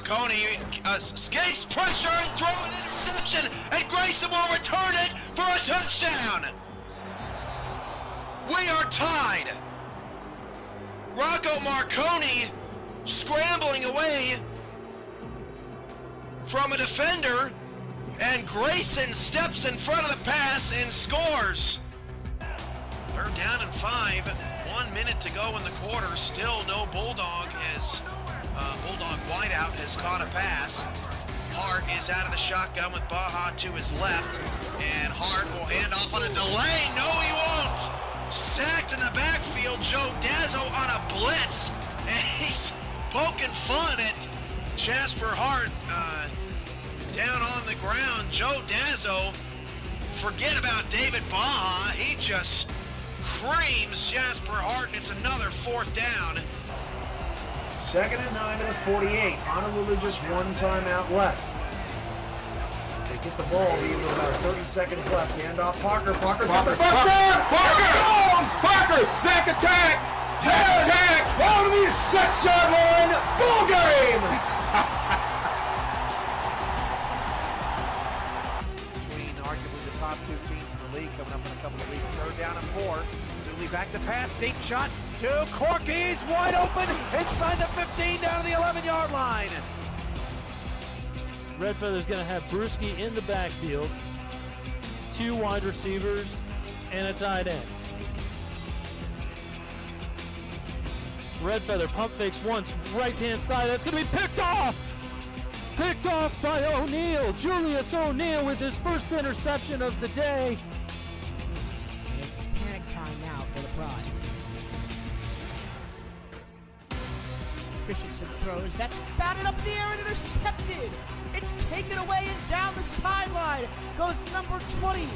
Marconi escapes pressure and throws an interception, and Grayson will return it for a touchdown. We are tied. Rocco Marconi scrambling away from a defender, and Grayson steps in front of the pass and scores. Third down and 5, 1 minute to go in the quarter. Still no Bulldog, as Bulldog wideout has caught a pass. Hart is out of the shotgun with Baja to his left, and Hart will hand off on a delay. No, he won't. Sacked in the backfield, Joe Dazzo on a blitz, and he's poking fun at Jasper Hart down on the ground. Joe Dazzo, forget about David Baja, he just creams Jasper Hart, and it's another 4th down. 2nd and 9 to the 48. Honolulu just one timeout left. They get the ball, leaving with about 30 seconds left. Hand off Parker. Parker! Parker! Back attack! Tag! Out of the 6-yard line! Ball game! Between arguably the top 2 teams in the league coming up in a couple of weeks. 3rd down and 4. Zuli back to pass. Deep shot to Corky's wide open inside the 15 down to the 11-yard line. Red Feather's going to have Brewski in the backfield, 2 wide receivers, and a tight end. Red Feather pump fakes once, right-hand side. That's going to be picked off! Picked off by O'Neal. Julius O'Neal with his first interception of the day. It's panic time now for the Pride. Christensen throws. That's batted up in the air and intercepted. It's taken away and down the sideline goes number 20.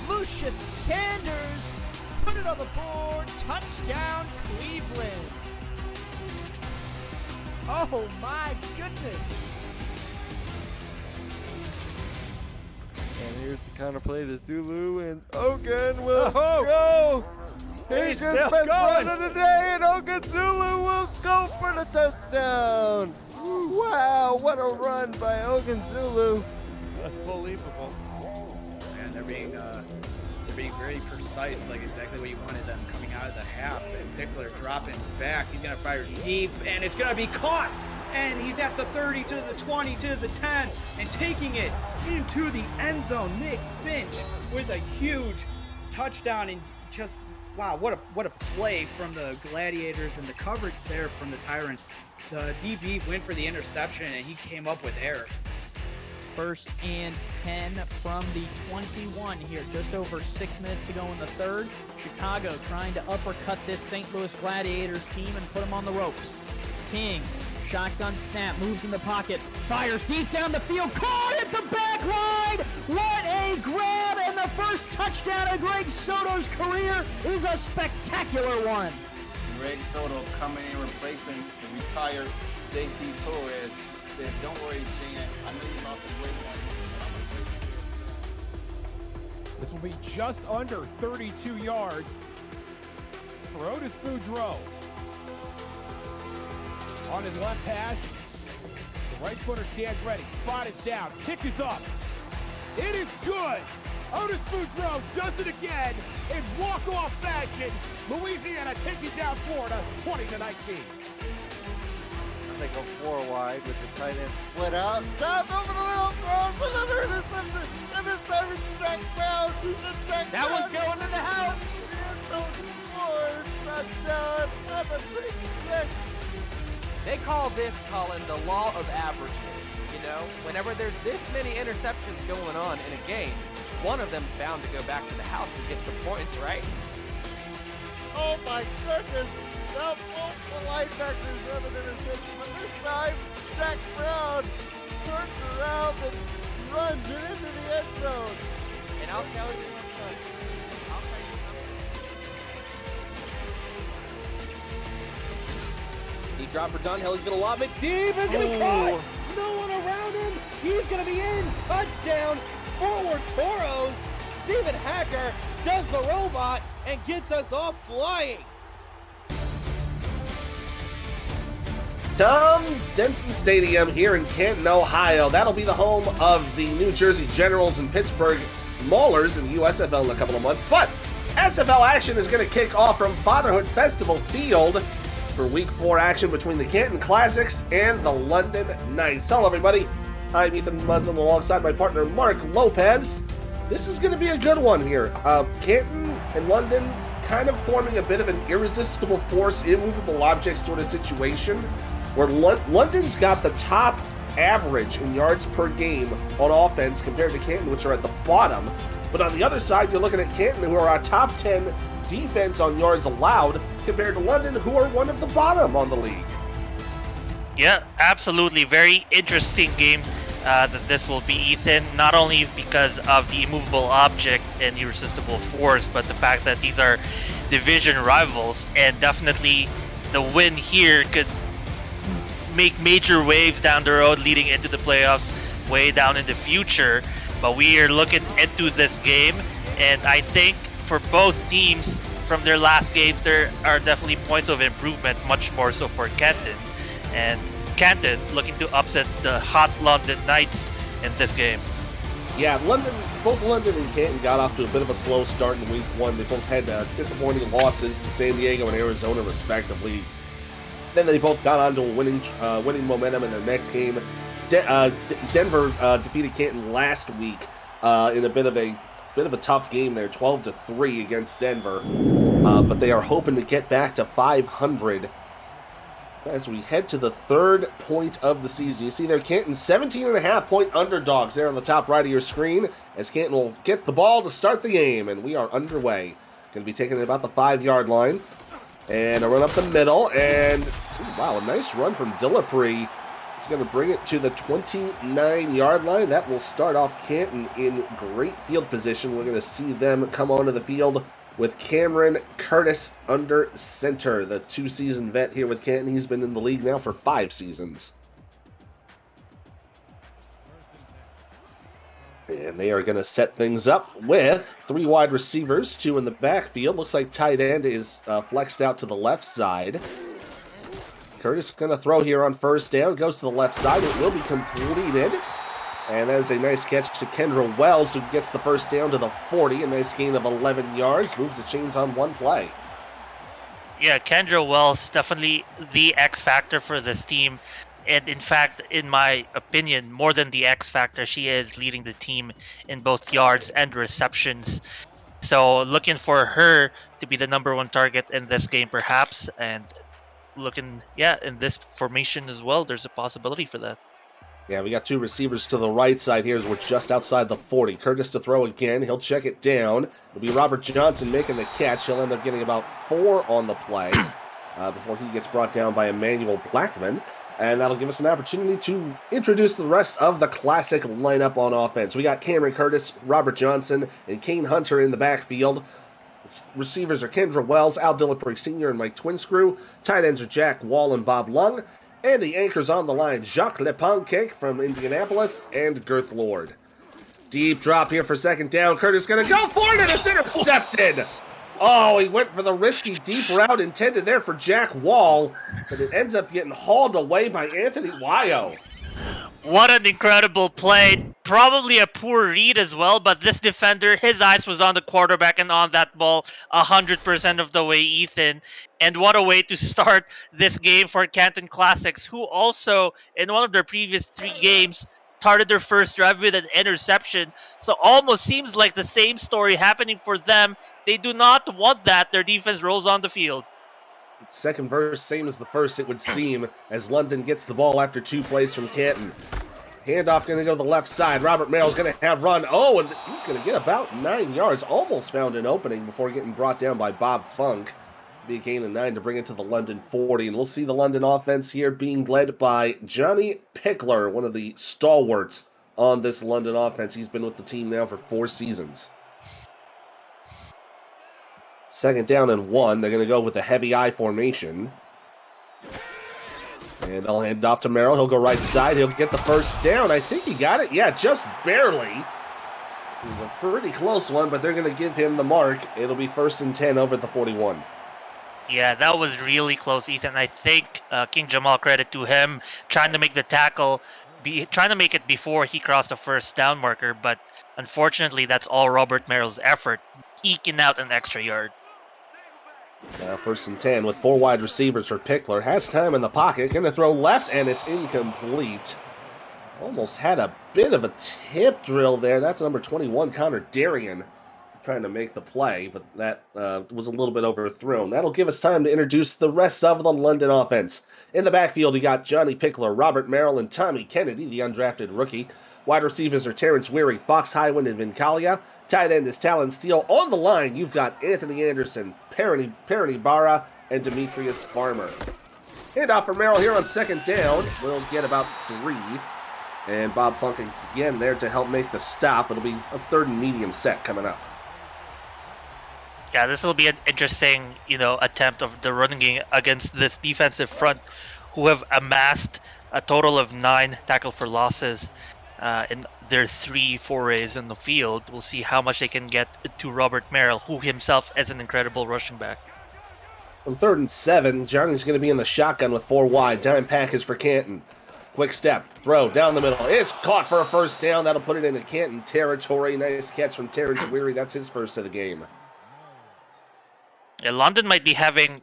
Lucius Sanders put it on the board. Touchdown, Cleveland. Oh my goodness. And here's the counter play to Zulu, and Ogun will go. He's his best run of the day, and Ogun Zulu will go for the touchdown. Wow, what a run by Ogun Zulu. Unbelievable. And they're being very precise, like exactly what you wanted them coming out of the half. And Pickler dropping back. He's going to fire deep, and it's going to be caught. And he's at the 30 to the 20 to the 10 and taking it into the end zone. Nick Finch with a huge touchdown, and just wow, what a play from the Gladiators, and the coverage there from the Tyrants. The DB went for the interception, and he came up with air. 1st and 10 from the 21 here. Just over 6 minutes to go in the 3rd. Chicago trying to uppercut this St. Louis Gladiators team and put them on the ropes. King, shotgun snap, moves in the pocket, fires deep down the field, caught at the back line! What a grab, and the first touchdown of Greg Soto's career is a spectacular one. Greg Soto coming in, replacing the retired J.C. Torres. Said, don't worry, Shane. I know you lost a great one. This will be just under 32 yards for Otis Boudreau. On his left hash, the right footer stands ready. Spot is down. Kick is up. It is good. Otis Boudreau does it again in walk-off fashion. Louisiana taking down Florida 20-19. They go 4 wide with the tight end split out. Stopped over the middle, throws another interception, and this time it's Jack Brown. That one's going in the house. Touchdown at the 36. They call this, Colin, the law of averages. You know, whenever there's this many interceptions going on in a game, one of them's bound to go back to the house and get some points, right? Oh my goodness. Now both the linebackers have an interception, but this time Jack Brown turns around and runs it into the end zone. And I'll tell you something. Deep drop for Dunhill. He's going to lob it deep. It's going to be caught. No one around him. He's going to be in. Touchdown. Forward Toros. Stephen Hacker does the robot and gets us off flying. Tom Denton Stadium here in Canton, Ohio. That'll be the home of the New Jersey Generals and Pittsburgh Maulers in the USFL in a couple of months. But SFL action is going to kick off from Fatherhood Festival Field for Week 4 action between the Canton Classics and the London Knights. Hello, everybody. I'm Ethan Muslin alongside my partner Mark Lopez. This is going to be a good one here. Canton and London kind of forming a bit of an irresistible force, immovable object sort of situation, where London's got the top average in yards per game on offense compared to Canton, which are at the bottom. But on the other side, you're looking at Canton, who are a top 10 defense on yards allowed, compared to London, who are one of the bottom on the league. Yeah, absolutely. Very interesting game that this will be, Ethan. Not only because of the immovable object and irresistible force, but the fact that these are division rivals, and definitely the win here could make major waves down the road leading into the playoffs way down in the future. But we are looking into this game, and I think for both teams from their last games, there are definitely points of improvement, much more so for Canton. And Canton looking to upset the hot London Knights in this game. Yeah, both London and Canton got off to a bit of a slow start in Week 1. They both had disappointing losses to San Diego and Arizona, respectively. Then they both got onto a winning momentum in their next game. Denver defeated Canton last week in a bit of a tough game there, 12-3 against Denver. But they are hoping to get back to 500 as we head to the third point of the season. You see there, Canton 17.5-point underdogs there on the top right of your screen, as Canton will get the ball to start the game, and we are underway. Going to be taking it about the 5-yard line, and a run up the middle, and wow, a nice run from Dillapre. He's going to bring it to the 29-yard line. That will start off Canton in great field position. We're going to see them come onto the field with Cameron Curtis under center, the 2-season vet here with Canton. He's been in the league now for 5 seasons. And they are going to set things up with 3 wide receivers, 2 in the backfield. Looks like tight end is flexed out to the left side. Curtis going to throw here on first down. Goes to the left side. It will be completed. And that is a nice catch to Kendra Wells, who gets the first down to the 40. A nice gain of 11 yards. Moves the chains on one play. Yeah, Kendra Wells, definitely the X factor for this team. And in fact, in my opinion, more than the X factor, she is leading the team in both yards and receptions. So looking for her to be the number 1 target in this game, perhaps. And looking, in this formation as well, there's a possibility for that. Yeah, we got 2 receivers to the right side here as we're just outside the 40. Curtis to throw again. He'll check it down. It'll be Robert Johnson making the catch. He'll end up getting about 4 on the play before he gets brought down by Emmanuel Blackman. And that'll give us an opportunity to introduce the rest of the classic lineup on offense. We got Cameron Curtis, Robert Johnson, and Kane Hunter in the backfield. Receivers are Kendra Wells, Al Dillapre Sr., and Mike Twinscrew. Tight ends are Jack Wall and Bob Lung. And the anchors on the line, Jacques Lepancake from Indianapolis and Girth Lord. Deep drop here for second down. Curtis going to go for it, and it's intercepted. Oh, he went for the risky deep route intended there for Jack Wall, but it ends up getting hauled away by Anthony Wayo. What an incredible play. Probably a poor read as well, but this defender, his eyes was on the quarterback and on that ball 100% of the way, Ethan. And what a way to start this game for Canton Classics, who also, in one of their previous 3 games, started their first drive with an interception. So almost seems like the same story happening for them. They do not want that. Their defense rolls on the field. Second verse, same as the first, it would seem, as London gets the ball after 2 plays from Canton. Handoff going to go to the left side. Robert Merrill's going to have run. Oh, and he's going to get about 9 yards. Almost found an opening before getting brought down by Bob Funk. Be a gain of 9 to bring it to the London 40. And we'll see the London offense here being led by Johnny Pickler, one of the stalwarts on this London offense. He's been with the team now for 4 seasons. Second down and 1. They're going to go with the heavy I formation. And they'll hand off to Merrill. He'll go right side. He'll get the first down. I think he got it. Yeah, just barely. It was a pretty close one, but they're going to give him the mark. It'll be 1st and 10 over at the 41. Yeah, that was really close, Ethan. I think King Jamal, credit to him, trying to make the tackle, trying to make it before he crossed the first down marker, but unfortunately, that's all Robert Merrill's effort, eking out an extra yard. Now 1st and 10 with 4 wide receivers for Pickler. Has time in the pocket. Going to throw left, and it's incomplete. Almost had a bit of a tip drill there. That's number 21, Connor Darien, trying to make the play, but that was a little bit overthrown. That'll give us time to introduce the rest of the London offense. In the backfield, you got Johnny Pickler, Robert Merrill, and Tommy Kennedy, the undrafted rookie. Wide receivers are Terrence Weary, Fox Highwind, and Vincalia. Tight end is Talon Steele. On the line, you've got Anthony Anderson, Peroni Barra, and Demetrius Farmer. Handoff for Merrill here on 2nd down. We'll get about 3. And Bob Funk again there to help make the stop. It'll be a 3rd and medium set coming up. Yeah, this will be an interesting, attempt of the running game against this defensive front, who have amassed a total of 9 tackle for losses in their 3 forays in the field. We'll see how much they can get to Robert Merrill, who himself is an incredible rushing back. On 3rd and 7, Johnny's going to be in the shotgun with 4 wide. Dime package for Canton. Quick step, throw down the middle. It's caught for a 1st down. That'll put it into Canton territory. Nice catch from Terrence Weary. That's his first of the game. Yeah, London might gonna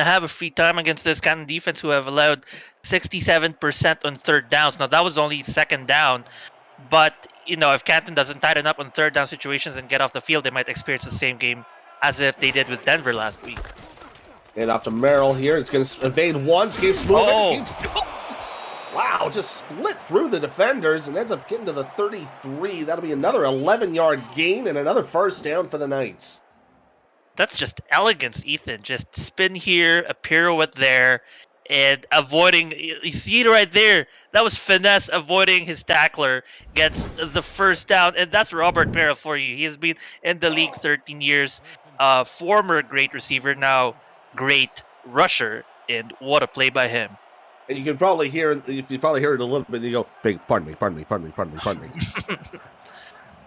have a free time against this Canton defense, who have allowed 67% on 3rd downs. Now that was only 2nd down, but if Canton doesn't tighten up on 3rd down situations and get off the field, they might experience the same game as if they did with Denver last week. And off to Merrill here. It's going to evade once, keeps moving. Wow, just split through the defenders and ends up getting to the 33. That'll be another 11-yard gain and another 1st down for the Knights. That's just elegance, Ethan. Just spin here, a pirouette there, and avoiding. You see it right there. That was finesse, avoiding his tackler, gets the 1st down, and that's Robert Merrill for you. He has been in the league 13 years, former great receiver, now great rusher, and what a play by him. And you can probably hear, if you probably hear it a little bit, you go, pardon me.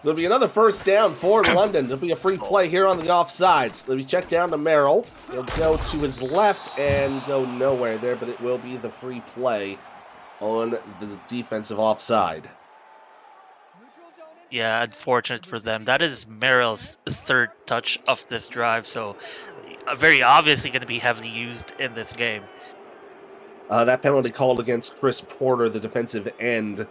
There'll be another 1st down for London. There'll be a free play here on the offsides. Let me check down to Merrill. He'll go to his left and go nowhere there, but it will be the free play on the defensive offside. Yeah, unfortunate for them. That is Merrill's 3rd touch of this drive, so very obviously going to be heavily used in this game. That penalty called against Chris Porter, the defensive end,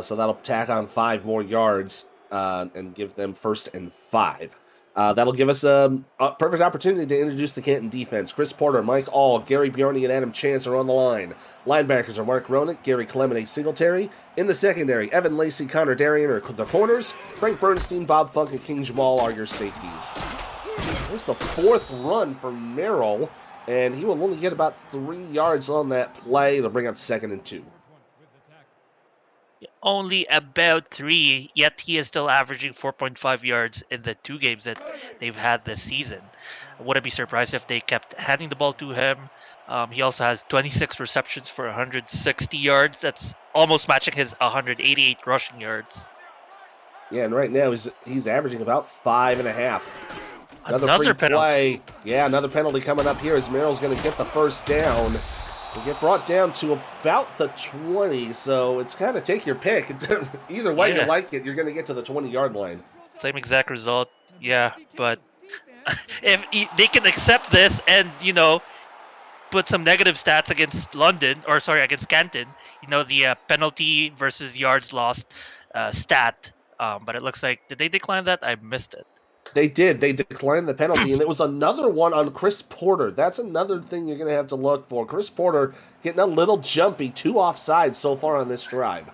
so that'll tack on 5 more yards. And give them 1st and 5. That'll give us a perfect opportunity to introduce the Canton defense. Chris Porter, Mike All, Gary Bjarne, and Adam Chance are on the line. Linebackers are Mark Ronick, Gary Clement, Singletary. In the secondary, Evan Lacey, Connor Darien are the corners. Frank Bernstein, Bob Funk, and King Jamal are your safeties. There's the 4th run for Merrill, and he will only get about 3 yards on that play. It'll bring up 2nd and 2. Only about 3, yet he is still averaging 4.5 yards in the 2 games that they've had this season. I wouldn't be surprised if they kept handing the ball to him. He also has 26 receptions for 160 yards. That's almost matching his 188 rushing yards. Yeah, and right now he's averaging about 5.5. Another free play. Yeah, another penalty coming up here as Merrill's going to get the 1st down. We'll get brought down to about the 20, so it's kind of take your pick. Either way you like it, you're going to get to the 20-yard line. Same exact result, yeah, but if they can accept this and, put some negative stats against against Canton, the penalty versus yards lost stat, but it looks like, did they decline that? I missed it. They did. They declined the penalty, and it was another one on Chris Porter. That's another thing you're going to have to look for. Chris Porter getting a little jumpy. 2 offsides so far on this drive.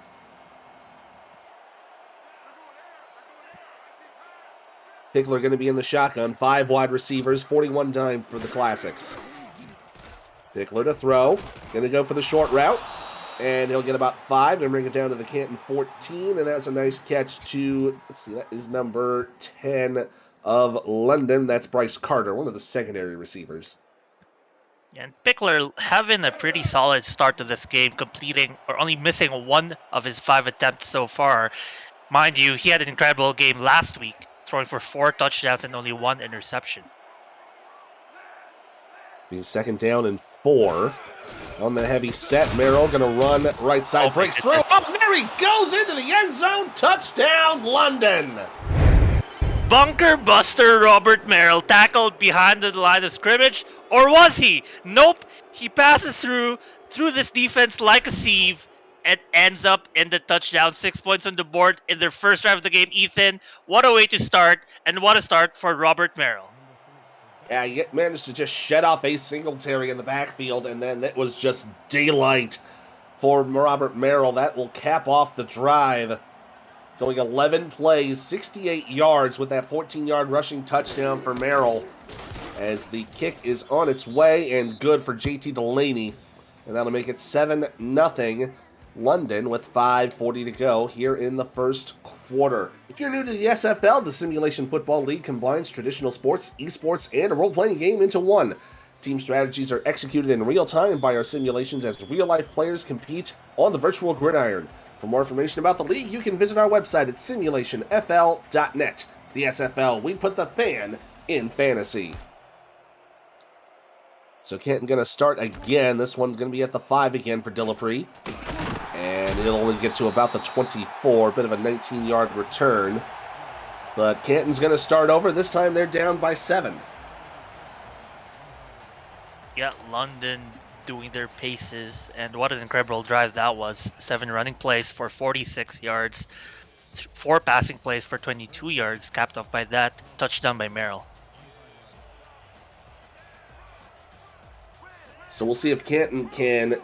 Pickler going to be in the shotgun. 5 wide receivers, 41 dime for the Classics. Pickler to throw. Going to go for the short route, and he'll get about 5 and bring it down to the Canton 14, and that's a nice catch to, let's see, that is number 10 of London. That's Bryce Carter, one of the secondary receivers. Yeah, and Pickler having a pretty solid start to this game, completing or only missing 1 of his 5 attempts so far. Mind you, he had an incredible game last week, throwing for 4 touchdowns and only 1 interception. Be second down and 4. On the heavy set, Merrill going to run right side, breaks through. Oh, there he goes into the end zone. Touchdown, London. Bunker buster Robert Merrill tackled behind the line of scrimmage, or was he? Nope. He passes through this defense like a sieve and ends up in the touchdown. 6 points on the board in their first drive of the game. Ethan, what a way to start, and what a start for Robert Merrill. Yeah, he managed to just shed off a Singletary in the backfield, and then it was just daylight for Robert Merrill. That will cap off the drive. Going 11 plays, 68 yards with that 14-yard rushing touchdown for Merrill, as the kick is on its way and good for JT Delaney. And that'll make it 7-0 London with 5:40 to go here in the first quarter. If you're new to the SFL, the Simulation Football League combines traditional sports, esports, and a role-playing game into one. Team strategies are executed in real time by our simulations as real-life players compete on the virtual gridiron. For more information about the league, you can visit our website at simulationfl.net. The SFL, we put the fan in fantasy. So Canton going to start again. This one's going to be at the 5 again for Dillapre. And it'll only get to about the 24. Bit of a 19-yard return. But Canton's going to start over. This time they're down by 7. Yeah, London doing their paces, and what an incredible drive that was. 7 running plays for 46 yards, 4 passing plays for 22 yards, capped off by that touchdown by Merrill. So we'll see if Canton can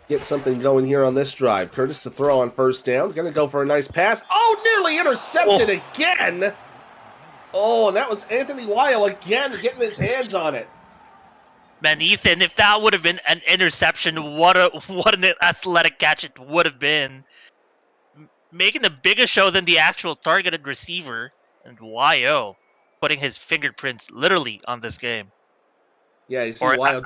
get something going here on this drive. Curtis to throw on first down. Going to go for a nice pass. Oh, nearly intercepted again. Oh, and that was Anthony Weil again getting his hands on it. Man, Ethan, if that would have been an interception, what an athletic catch it would have been. Making a bigger show than the actual targeted receiver. And YO putting his fingerprints literally on this game. Yeah, you see Weil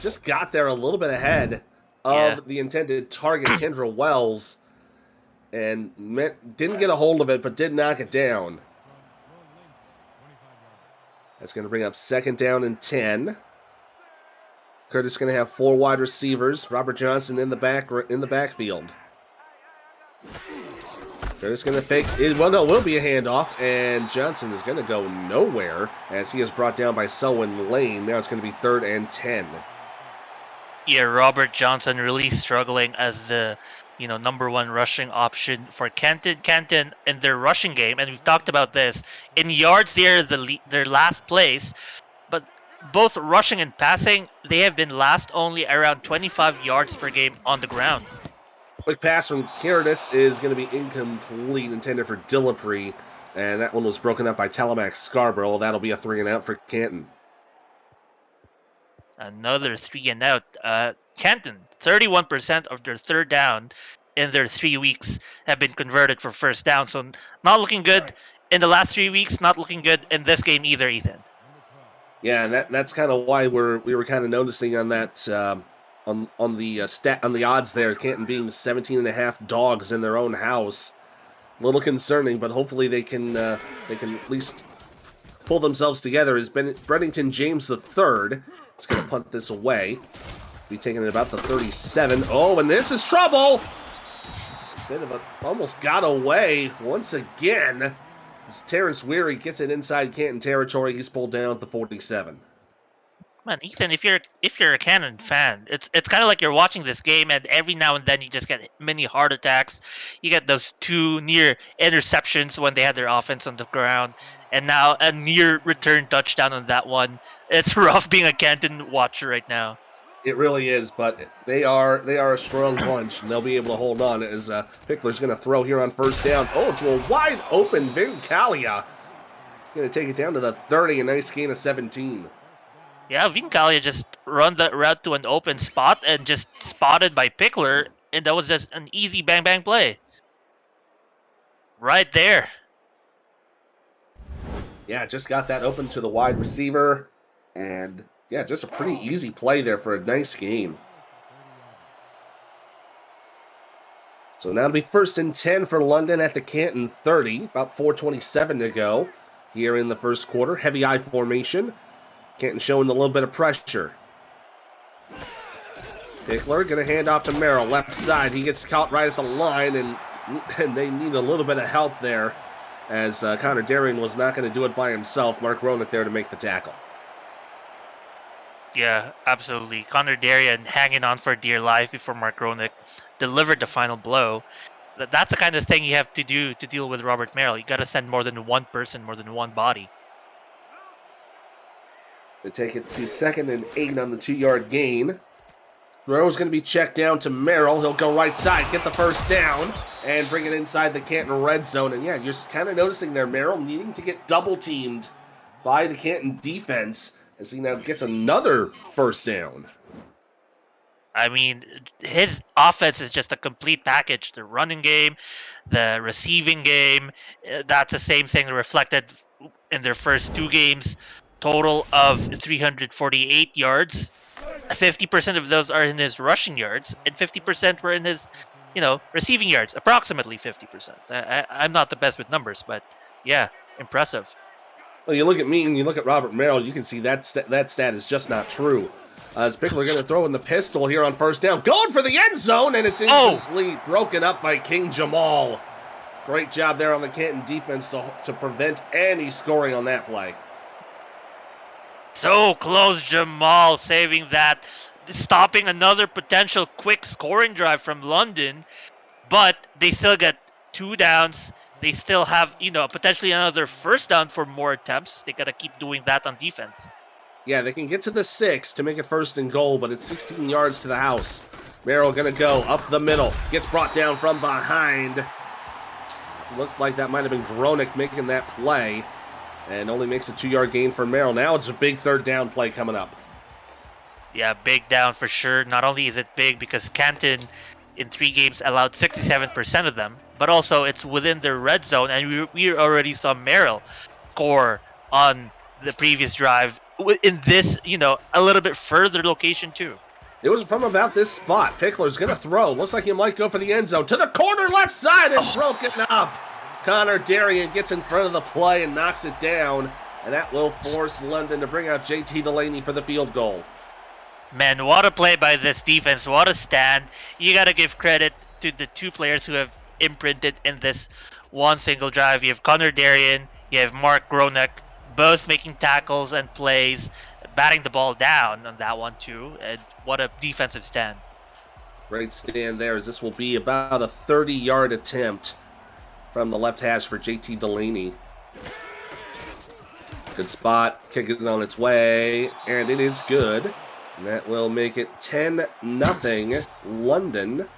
just got there a little bit ahead of the intended target, Kendra Wells, and didn't get a hold of it, but did knock it down. That's going to bring up second down and 10. Curtis going to have 4 wide receivers. Robert Johnson in the backfield. Curtis going to fake. Well, no, will be a handoff, and Johnson is going to go nowhere as he is brought down by Selwyn Lane. Now it's going to be 3rd and 10. Yeah, Robert Johnson really struggling as the number 1 rushing option for Canton. Canton in their rushing game, and we've talked about this. In yards, they're their last place, but both rushing and passing, they have been last only around 25 yards per game on the ground. Quick pass from Curtis is going to be incomplete, intended for Dillapre, and that one was broken up by Telemax Scarborough. That'll be a 3-and-out for Canton. Another 3-and-out. Canton, 31% of their third down in their 3 weeks have been converted for first down. So not looking good in the last 3 weeks, not looking good in this game either, Ethan. Yeah, and that's kind of why we were kind of noticing on that on the odds there, Canton being 17.5 dogs in their own house. A little concerning, but hopefully they can at least pull themselves together. As Bennington James III is going to punt this away. Be taking it about the 37. Oh, and this is trouble! Almost got away once again. As Terrence Weary gets it inside Canton territory, he's pulled down at the 47. Man, Ethan, if you're a Canton fan, it's kind of like you're watching this game, and every now and then you just get mini heart attacks. You get those 2 near interceptions when they had their offense on the ground, and now a near return touchdown on that one. It's rough being a Canton watcher right now. It really is, but they are a strong bunch, and they'll be able to hold on as Pickler's going to throw here on first down. Oh, to a wide open Vin Kalia. Going to take it down to the 30, a nice gain of 17. Yeah, Vincalia just run that route to an open spot and just spotted by Pickler, and that was just an easy bang-bang play. Right there. Yeah, just got that open to the wide receiver, and yeah, just a pretty easy play there for a nice gain. So now it'll be 1st and 10 for London at the Canton 30, about 4:27 to go here in the first quarter. Heavy I formation. Canton showing a little bit of pressure. Pickler going to hand off to Merrill, left side. He gets caught right at the line, and they need a little bit of help there, as Connor Darien was not going to do it by himself. Mark Ronick there to make the tackle. Yeah, absolutely. Connor Darien hanging on for dear life before Mark Ronick delivered the final blow. That's the kind of thing you have to do to deal with Robert Merrill. You got to send more than one person, more than one body. They take it to 2nd and 8 on the 2-yard gain. Throw is going to be checked down to Merrill. He'll go right side, get the first down, and bring it inside the Canton red zone. And yeah, you're kind of noticing there, Merrill needing to get double-teamed by the Canton defense as he now gets another first down. I mean, his offense is just a complete package. The running game, the receiving game, that's the same thing reflected in their first 2 games. Total of 348 yards. 50% of those are in his rushing yards, and 50% were in his, receiving yards. Approximately 50%. I'm not the best with numbers, but yeah, impressive. Well, you look at me and you look at Robert Merrill, you can see that stat is just not true. As Pickler going to throw in the pistol here on first down, going for the end zone, and it's incomplete, broken up by King Jamal. Great job there on the Canton defense to prevent any scoring on that play. So close, Jamal saving that, stopping another potential quick scoring drive from London, but they still get 2 downs. They still have, potentially another first down for more attempts. They got to keep doing that on defense. Yeah, they can get to the 6 to make it 1st and goal, but it's 16 yards to the house. Merrill going to go up the middle, gets brought down from behind. Looked like that might have been Gronick making that play. And only makes a 2-yard gain for Merrill. Now it's a big 3rd down play coming up. Yeah, big down for sure. Not only is it big because Canton in 3 games allowed 67% of them, but also it's within their red zone. And we already saw Merrill score on the previous drive in this, a little bit further location too. It was from about this spot. Pickler's going to throw. Looks like he might go for the end zone. To the corner left side and broken up. Connor Darien gets in front of the play and knocks it down, and that will force London to bring out JT Delaney for the field goal. Man, what a play by this defense. What a stand. You got to give credit to the 2 players who have imprinted in this one single drive. You have Connor Darien, you have Mark Gronick, both making tackles and plays, batting the ball down on that one too. And what a defensive stand. Great stand there, as this will be about a 30-yard attempt from the left hash for JT Delaney. Good spot. Kick is on its way, and it is good. And that will make it 10-0 London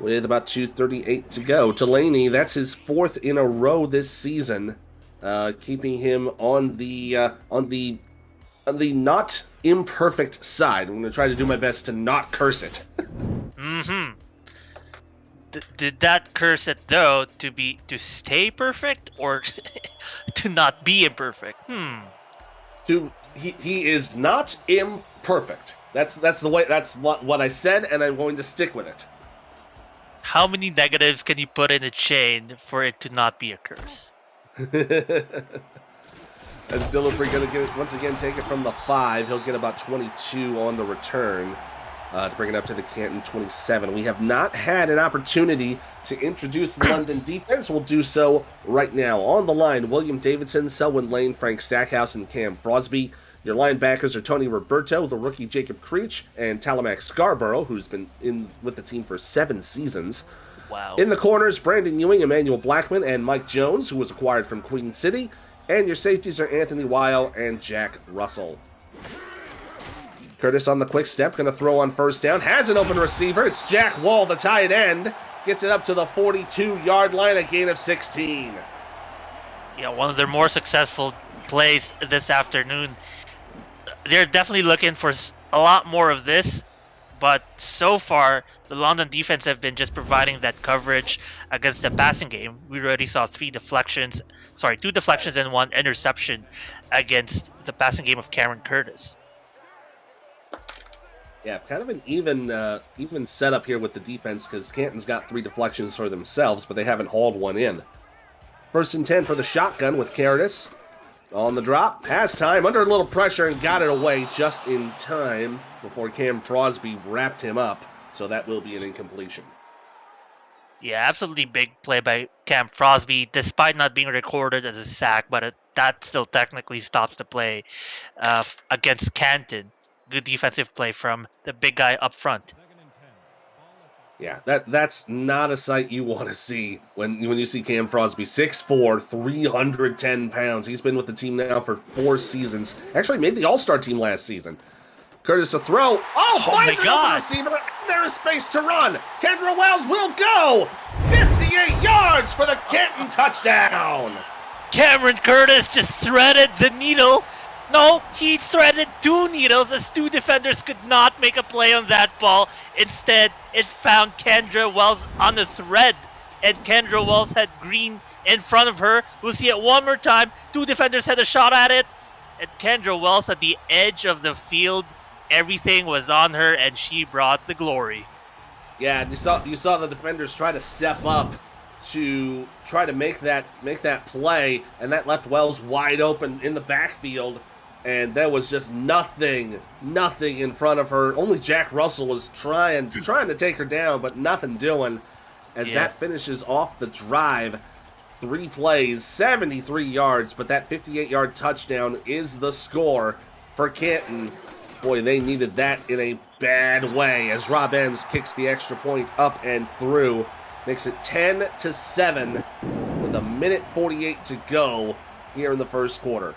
with about 2:38 to go. Delaney, that's his 4th in a row this season, keeping him on the not imperfect side. I'm going to try to do my best to not curse it. Mm-hmm. Did that curse it though to stay perfect or to not be imperfect? He is not imperfect. That's the way. That's what I said, and I'm going to stick with it. How many negatives can you put in a chain for it to not be a curse? As Dillifree going to once again take it from the 5, he'll get about 22 on the return. To bring it up to the Canton 27. We have not had an opportunity to introduce the London defense. We'll do so right now. On the line, William Davidson, Selwyn Lane, Frank Stackhouse, and Cam Frosby. Your linebackers are Tony Roberto, the rookie Jacob Creech, and Talamax Scarborough, who's been in with the team for 7 seasons. Wow. In the corners, Brandon Ewing, Emmanuel Blackman, and Mike Jones, who was acquired from Queen City. And your safeties are Anthony Weil and Jack Russell. Curtis on the quick step, going to throw on first down. Has an open receiver. It's Jack Wall, the tight end. Gets it up to the 42-yard line, a gain of 16. Yeah, one of their more successful plays this afternoon. They're definitely looking for a lot more of this, but so far, the London defense have been just providing that coverage against the passing game. We already saw 2 deflections and 1 interception against the passing game of Cameron Curtis. Yeah, kind of an even setup here with the defense, because Canton's got 3 deflections for themselves, but they haven't hauled one in. 1st and 10 for the shotgun with Curtis. On the drop, has time, under a little pressure, and got it away just in time before Cam Frosby wrapped him up. So that will be an incompletion. Yeah, absolutely big play by Cam Frosby, despite not being recorded as a sack, but that still technically stops the play against Canton. Good defensive play from the big guy up front. Yeah, that's not a sight you want to see when you see Cam Frosby, 6'4", 310 pounds. He's been with the team now for 4 seasons. Actually made the All-Star team last season. Curtis a throw. Oh my God! Receiver. There is space to run. Kendra Wells will go. 58 yards for the Canton touchdown. Cameron Curtis just threaded the needle. No, he threaded 2 needles as 2 defenders could not make a play on that ball. Instead, it found Kendra Wells on the thread, and Kendra Wells had green in front of her. We'll see it one more time. 2 defenders had a shot at it, and Kendra Wells at the edge of the field. Everything was on her, and she brought the glory. Yeah, and you saw the defenders try to step up to try to make that play, and that left Wells wide open in the backfield. And there was just nothing in front of her. Only Jack Russell was trying to take her down, but nothing doing. As that finishes off the drive, 3 plays, 73 yards, but that 58-yard touchdown is the score for Canton. Boy, they needed that in a bad way as Rob Ems kicks the extra point up and through. Makes it 10-7 with 1:48 to go here in the first quarter.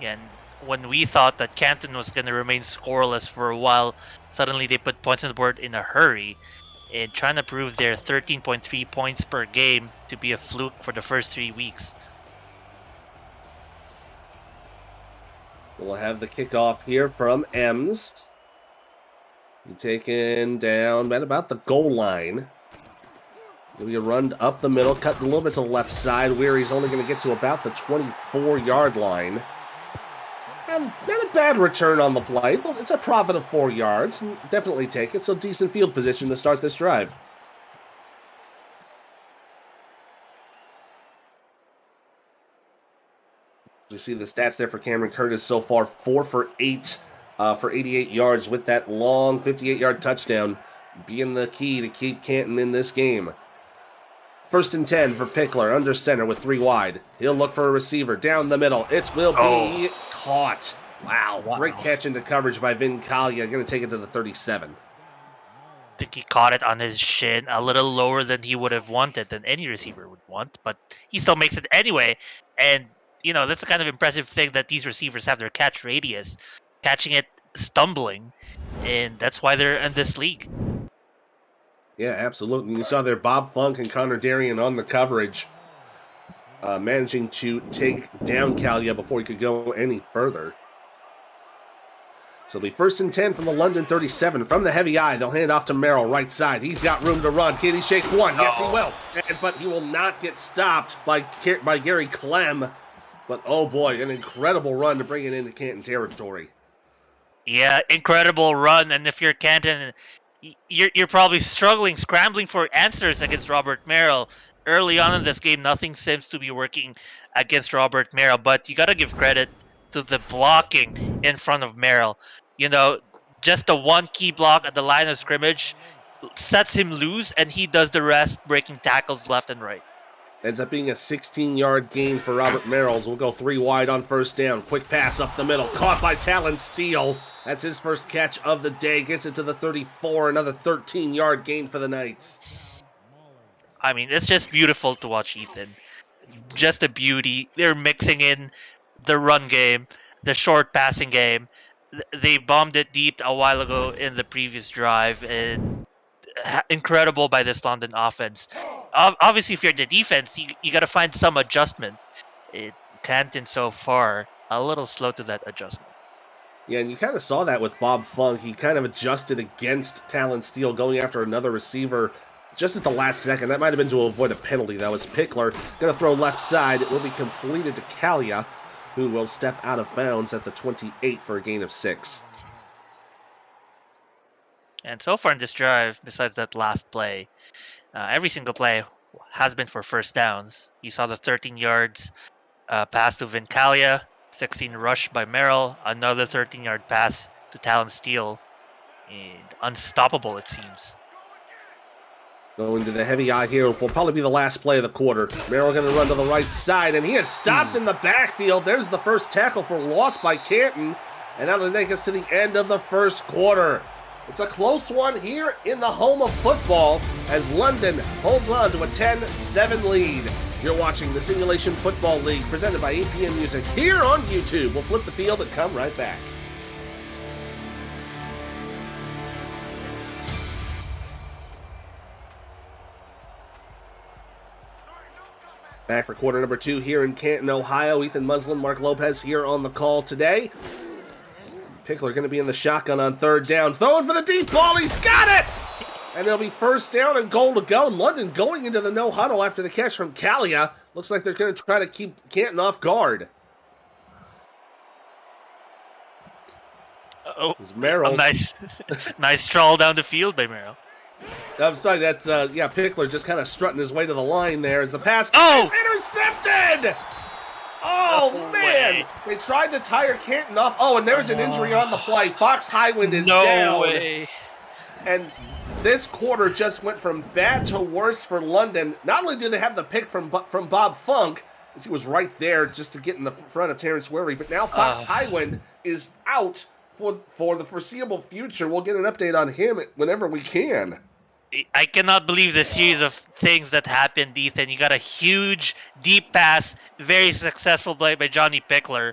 And when we thought that Canton was going to remain scoreless for a while, suddenly they put points on the board in a hurry and trying to prove their 13.3 points per game to be a fluke for the first 3 weeks. We'll have the kickoff here from Ems. Be taken down at about the goal line. It'll be a run up the middle, cut a little bit to the left side. Weary's only going to get to about the 24-yard line. And not a bad return on the play. It's a profit of 4 yards. And definitely take it. So decent field position to start this drive. You see the stats there for Cameron Curtis so far. 4 for 8 for 88 yards with that long 58-yard touchdown being the key to keep Canton in this game. 1st and 10 for Pickler under center with 3 wide. He'll look for a receiver down the middle. It will be caught. Wow. Great catch into coverage by Vin Kalia. Going to take it to the 37. I think he caught it on his shin a little lower than he would have wanted, than any receiver would want, but he still makes it anyway. And, you know, that's the kind of impressive thing that these receivers have, their catch radius, catching it stumbling, and that's why they're in this league. Yeah, absolutely. You saw there Bob Funk and Connor Darien on the coverage, managing to take down Kalia before he could go any further. So it'll be 1st and 10 from the London 37. From the heavy eye, they'll hand off to Merrill, right side. He's got room to run. Can he shake one? Yes, he will. But he will not get stopped by Gary Clem. But, oh boy, an incredible run to bring it into Canton territory. Yeah, incredible run. And if you're Canton, you're probably scrambling for answers against Robert Merrill. Early on in this game, nothing seems to be working against Robert Merrill, but you got to give credit to the blocking in front of Merrill. You know, just the one key block at the line of scrimmage sets him loose, and he does the rest, breaking tackles left and right. Ends up being a 16-yard gain for Robert Merrills. We'll go 3 wide on 1st down. Quick pass up the middle. Caught by Talon Steele. That's his first catch of the day. Gets it to the 34. Another 13-yard gain for the Knights. I mean, it's just beautiful to watch, Ethan. Just a beauty. They're mixing in the run game, the short passing game. They bombed it deep a while ago in the previous drive. And incredible by this London offense. Obviously, if you're the defense, you got to find some adjustment. Canton so far a little slow to that adjustment. Yeah, and you kind of saw that with Bob Funk. He kind of adjusted against Talon Steele, going after another receiver just at the last second. That might have been to avoid a penalty. That was Pickler. Going to throw left side. It will be completed to Kalia, who will step out of bounds at the 28 for a gain of 6. And so far in this drive, besides that last play, every single play has been for 1st downs. You saw the 13 yards Pass to Vincalia, 16 rush by Merrill, another 13-yard pass to Talon Steele. And unstoppable, it seems. Going to the heavy eye here will probably be the last play of the quarter. Merrill going to run to the right side, and he is stopped in the backfield. There's the first tackle for loss by Canton, and that'll take us to the end of the first quarter. It's a close one here in the home of football as London holds on to a 10-7 lead. You're watching the Simulation Football League presented by APM Music here on YouTube. We'll flip the field and come right back. Back for quarter number 2 here in Canton, Ohio. Ethan Muslin, Mark Lopez here on the call today. Pickler going to be in the shotgun on third down. Throwing for the deep ball. He's got it! And it'll be first down and goal to go. London going into the no huddle after the catch from Kalia. Looks like they're going to try to keep Canton off guard. Oh, nice nice trawl down the field by Merrill. I'm sorry, that's, Pickler just kind of strutting his way to the line there as the pass is intercepted! Oh, man! Way. They tried to tire Canton off. Oh, and there's an injury on the play. Fox Highwind is no down. Way. And this quarter just went from bad to worse for London. Not only do they have the pick from Bob Funk, as he was right there just to get in the front of Terrence Worry, but now Fox Highwind is out for the foreseeable future. We'll get an update on him whenever we can. I cannot believe the series of things that happened, Ethan. You got a huge, deep pass, very successful play by Johnny Pickler,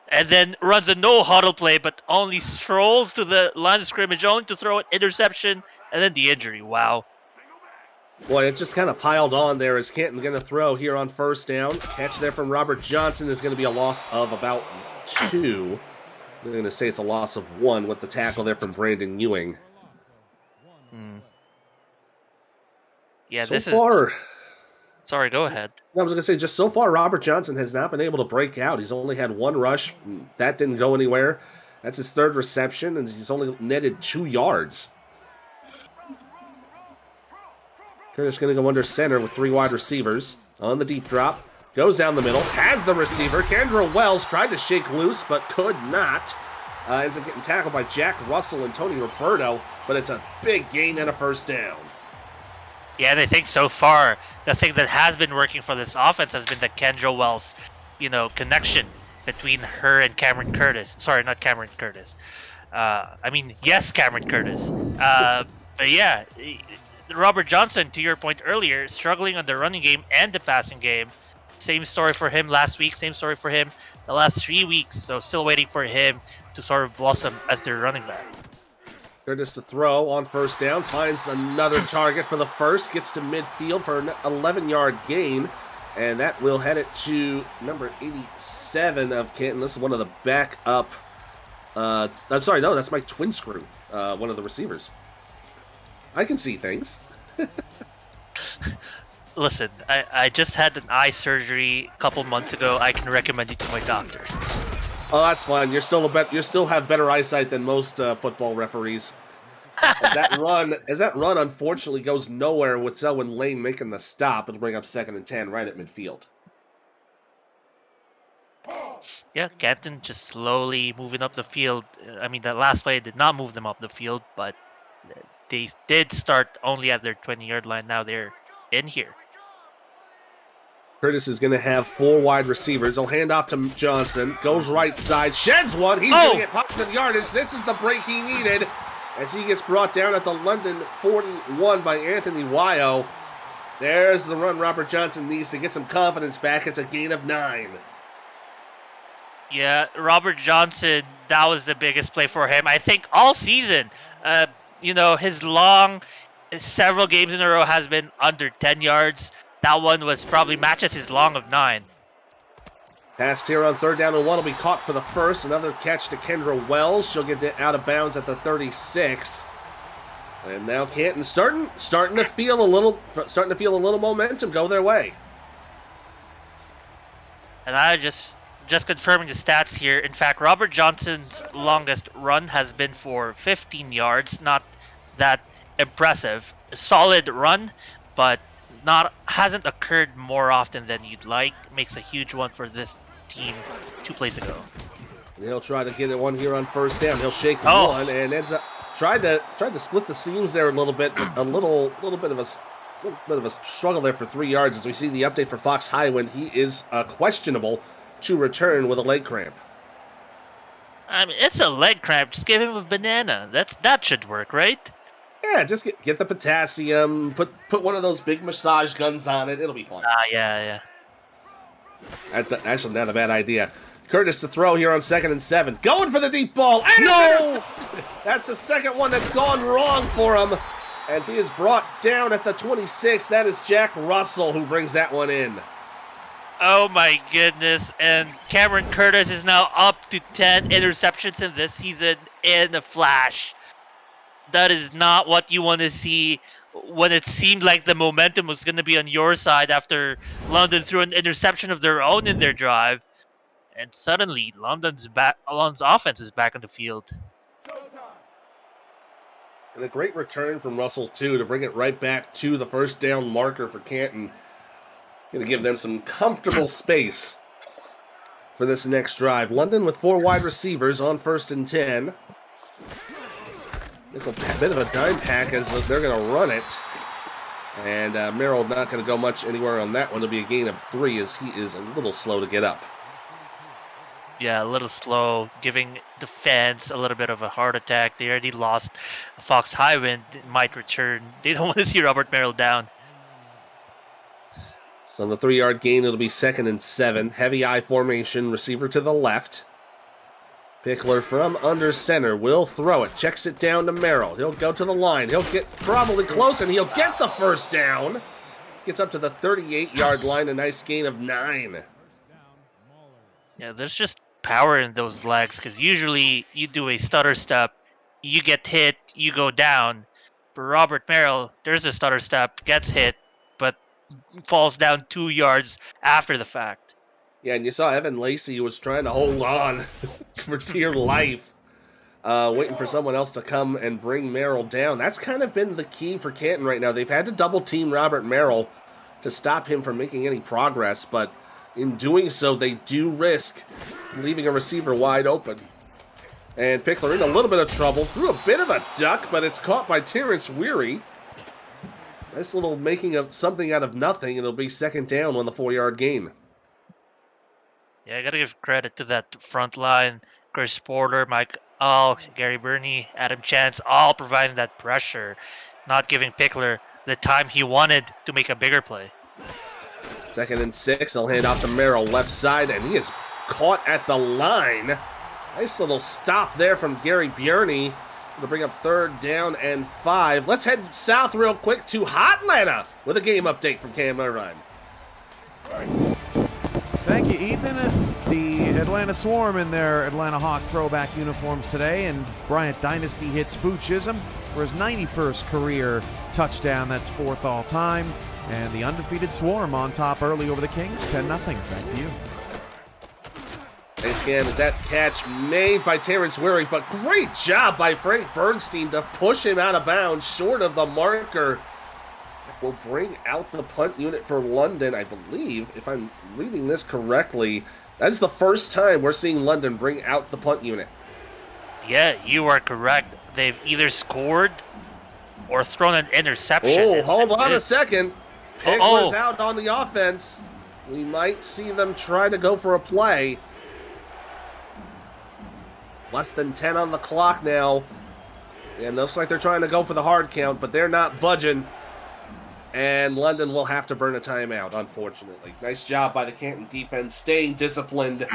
and then runs a no-huddle play, but only strolls to the line of scrimmage, only to throw an interception, and then the injury. Wow. Boy, it just kind of piled on there as Canton going to throw here on first down. Catch there from Robert Johnson is going to be a loss of about 2. I'm going to say it's a loss of 1 with the tackle there from Brandon Ewing. Yeah, so far, sorry, go ahead. I was going to say, just so far, Robert Johnson has not been able to break out. He's only had 1 rush. That didn't go anywhere. That's his 3rd reception, and he's only netted 2 yards. Curtis going to go under center with 3 wide receivers. On the deep drop. Goes down the middle. Has the receiver. Kendra Wells tried to shake loose, but could not. Ends up getting tackled by Jack Russell and Tony Roberto, but it's a big gain and a first down. Yeah, and I think so far, the thing that has been working for this offense has been the Kendra Wells, connection between her and Cameron Curtis. Sorry, not Cameron Curtis. Yes, Cameron Curtis. But yeah, Robert Johnson, to your point earlier, struggling on the running game and the passing game. Same story for him last week, same story for him the last 3 weeks. So still waiting for him to sort of blossom as their running back. Curtis to throw on first down, finds another target for the first, gets to midfield for an 11-yard gain, and that will head it to number 87 of Canton. This is one of the backup, I'm sorry, no, that's Mike Twinscrew, one of the receivers. I can see things. Listen, I just had an eye surgery a couple months ago. I can recommend you to my doctor. Oh, that's fine. You still have better eyesight than most football referees. As that run unfortunately goes nowhere with Selwyn Lane making the stop. It'll bring up 2nd and 10 right at midfield. Yeah, Canton just slowly moving up the field. That last play did not move them up the field, but they did start only at their 20-yard line. Now they're in here. Curtis is going to have 4 wide receivers. He'll hand off to Johnson. Goes right side. Sheds one. He's going to get positive yardage. This is the break he needed as he gets brought down at the London 41 by Anthony Wyo. There's the run Robert Johnson needs to get some confidence back. It's a gain of 9. Yeah, Robert Johnson, that was the biggest play for him, I think, all season. His long, several games in a row has been under 10 yards. That one was probably matches his long of 9. Pass here on 3rd down and 1 will be caught for the first. Another catch to Kendra Wells. She'll get out of bounds at the 36. And now Canton starting to feel a little momentum go their way. And I just confirming the stats here. In fact, Robert Johnson's longest run has been for 15 yards. Not that impressive. A solid run, but hasn't occurred more often than you'd like. Makes a huge one for this team 2 plays ago. And he'll try to get it one here on first down. He'll shake one and ends up tried to split the seams there a little bit. A little bit of a struggle there for 3 yards as we see the update for Fox Highwind. He is questionable to return with a leg cramp. I mean, it's a leg cramp. Just give him a banana. That should work, right? Yeah, just get the potassium. Put one of those big massage guns on it. It'll be fine. Yeah. Actually, not a bad idea. Curtis to throw here on 2nd and 7. Going for the deep ball. And no! That's the second one that's gone wrong for him. As he is brought down at the 26. That is Jack Russell who brings that one in. Oh my goodness. And Cameron Curtis is now up to 10 interceptions in this season in a flash. That is not what you want to see when it seemed like the momentum was going to be on your side after London threw an interception of their own in their drive. And suddenly, London's offense is back on the field. And a great return from Russell, too, to bring it right back to the first down marker for Canton. Going to give them some comfortable space for this next drive. London with 4 wide receivers on 1st and 10. A bit of a dime pack as they're going to run it. And Merrill not going to go much anywhere on that one. It'll be a gain of 3 as he is a little slow to get up. Yeah, a little slow, giving the fans a little bit of a heart attack. They already lost. Fox Highwind might return. They don't want to see Robert Merrill down. So on the 3-yard gain, it'll be 2nd and 7. Heavy I formation, receiver to the left. Pickler from under center will throw it. Checks it down to Merrill. He'll go to the line. He'll get probably close, and he'll get the first down. Gets up to the 38-yard line. A nice gain of 9. Yeah, there's just power in those legs, because usually you do a stutter step, you get hit, you go down. For Robert Merrill, there's a stutter step, gets hit, but falls down 2 yards after the fact. Yeah, and you saw Evan Lacey was trying to hold on for dear life, waiting for someone else to come and bring Merrill down. That's kind of been the key for Canton right now. They've had to double-team Robert Merrill to stop him from making any progress, but in doing so, they do risk leaving a receiver wide open. And Pickler in a little bit of trouble. Threw a bit of a duck, but it's caught by Terrence Weary. Nice little making of something out of nothing. It'll be 2nd down on the 4-yard gain. Yeah, I gotta give credit to that front line. Chris Porter, Mike All, Gary Burney, Adam Chance, all providing that pressure, not giving Pickler the time he wanted to make a bigger play. 2nd and 6. They'll hand off to Merrill left side, and he is caught at the line. Nice little stop there from Gary Burney to bring up 3rd down and 5. Let's head south real quick to Hotlanta with a game update from Cam Irvine. Thank you, Ethan. The Atlanta Swarm in their Atlanta Hawk throwback uniforms today, and Bryant Dynasty hits Boo Chisholm for his 91st career touchdown. That's 4th all time. And the undefeated Swarm on top early over the Kings, 10-0. Back to you. Nice game is that catch made by Terrence Weary, but great job by Frank Bernstein to push him out of bounds short of the marker. Will bring out the punt unit for London, I believe, if I'm reading this correctly. That's the first time we're seeing London bring out the punt unit. Yeah, you are correct. They've either scored or thrown an interception. Oh, hold on a second. Pickler's out on the offense. We might see them try to go for a play. Less than 10 on the clock now. And looks like they're trying to go for the hard count, but they're not budging. And London will have to burn a timeout, unfortunately. Nice job by the Canton defense, staying disciplined,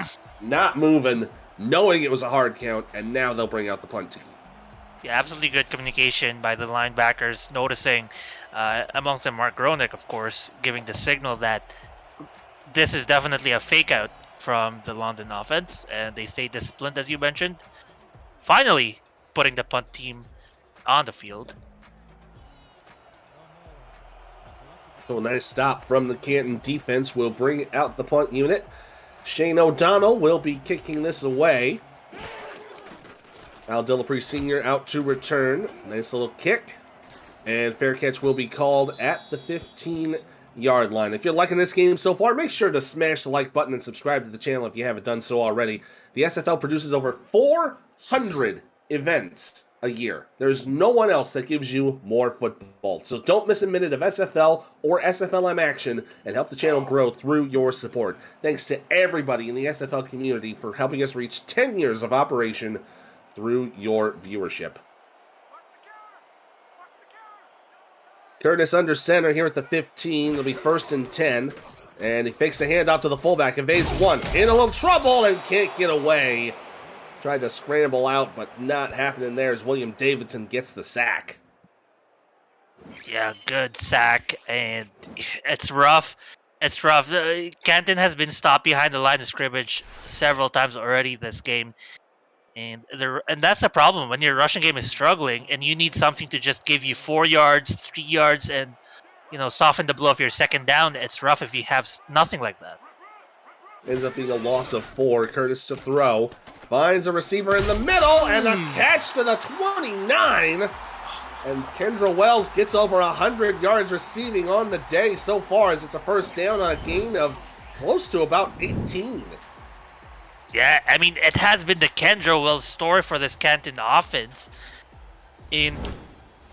not moving, knowing it was a hard count, and now they'll bring out the punt team. Yeah, absolutely good communication by the linebackers, noticing, amongst them Mark Gronick, of course, giving the signal that this is definitely a fake out from the London offense, and they stay disciplined, as you mentioned. Finally, putting the punt team on the field. So a nice stop from the Canton defense will bring out the punt unit. Shane O'Donnell will be kicking this away. Al Dillapre Sr. out to return. Nice little kick. And fair catch will be called at the 15-yard line. If you're liking this game so far, make sure to smash the like button and subscribe to the channel if you haven't done so already. The SFL produces over 400 events a year. There's no one else that gives you more football. So don't miss a minute of SFL or SFLM action and help the channel grow through your support. Thanks to everybody in the SFL community for helping us reach 10 years of operation through your viewership. Curtis under center here at the 15. It'll be 1st and 10. And he fakes the handoff to the fullback. Evades one. In a little trouble and can't get away. Tried to scramble out, but not happening there as William Davidson gets the sack. Yeah, good sack, and it's rough. It's rough. Canton has been stopped behind the line of scrimmage several times already this game. And that's a problem when your rushing game is struggling and you need something to just give you 4 yards, 3 yards, and soften the blow of your second down. It's rough if you have nothing like that. Ends up being a loss of 4. Curtis to throw. Finds a receiver in the middle and a catch to the 29. And Kendra Wells gets over 100 yards receiving on the day so far as it's a first down on a gain of close to about 18. Yeah, I mean, it has been the Kendra Wells story for this Canton offense. And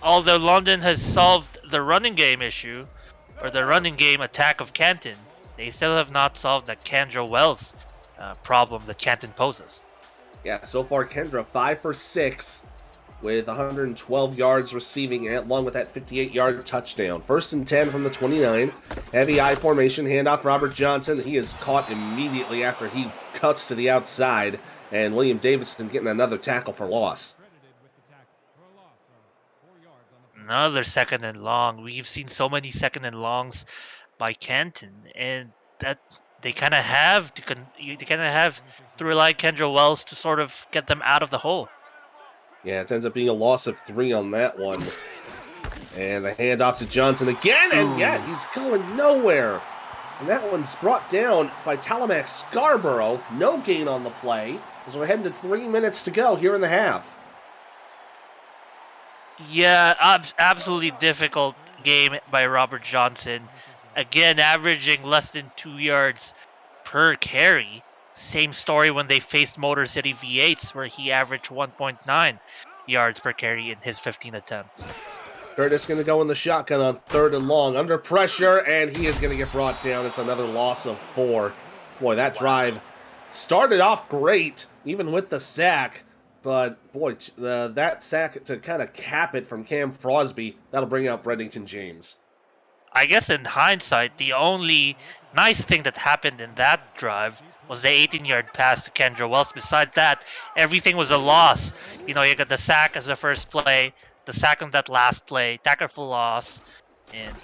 although London has solved the running game issue, or the running game attack of Canton, they still have not solved the Kendra Wells problem that Canton poses. Yeah, so far Kendra 5 for 6 with 112 yards receiving along with that 58-yard touchdown. 1st and 10 from the 29. Heavy I formation, handoff Robert Johnson. He is caught immediately after he cuts to the outside. And William Davidson getting another tackle for loss. Another 2nd and long. We've seen so many 2nd and longs by Canton, and that they kind of have to rely on Kendra Wells to sort of get them out of the hole. Yeah, it ends up being a loss of 3 on that one. And the handoff to Johnson again, and yeah, he's going nowhere. And that one's brought down by Talamac Scarborough. No gain on the play, as we're heading to 3 minutes to go here in the half. Yeah, absolutely difficult game by Robert Johnson. Again, averaging less than 2 yards per carry. Same story when they faced Motor City V8s, where he averaged 1.9 yards per carry in his 15 attempts. Curtis going to go in the shotgun on 3rd and long. Under pressure, and he is going to get brought down. It's another loss of 4. Boy, that drive started off great, even with the sack. But, boy, that sack to kind of cap it from Cam Frosby, that'll bring out Bredington James. I guess in hindsight, the only nice thing that happened in that drive was the 18-yard pass to Kendra Wells. Besides that, everything was a loss. You got the sack as the first play, the sack on that last play, tackle for loss, and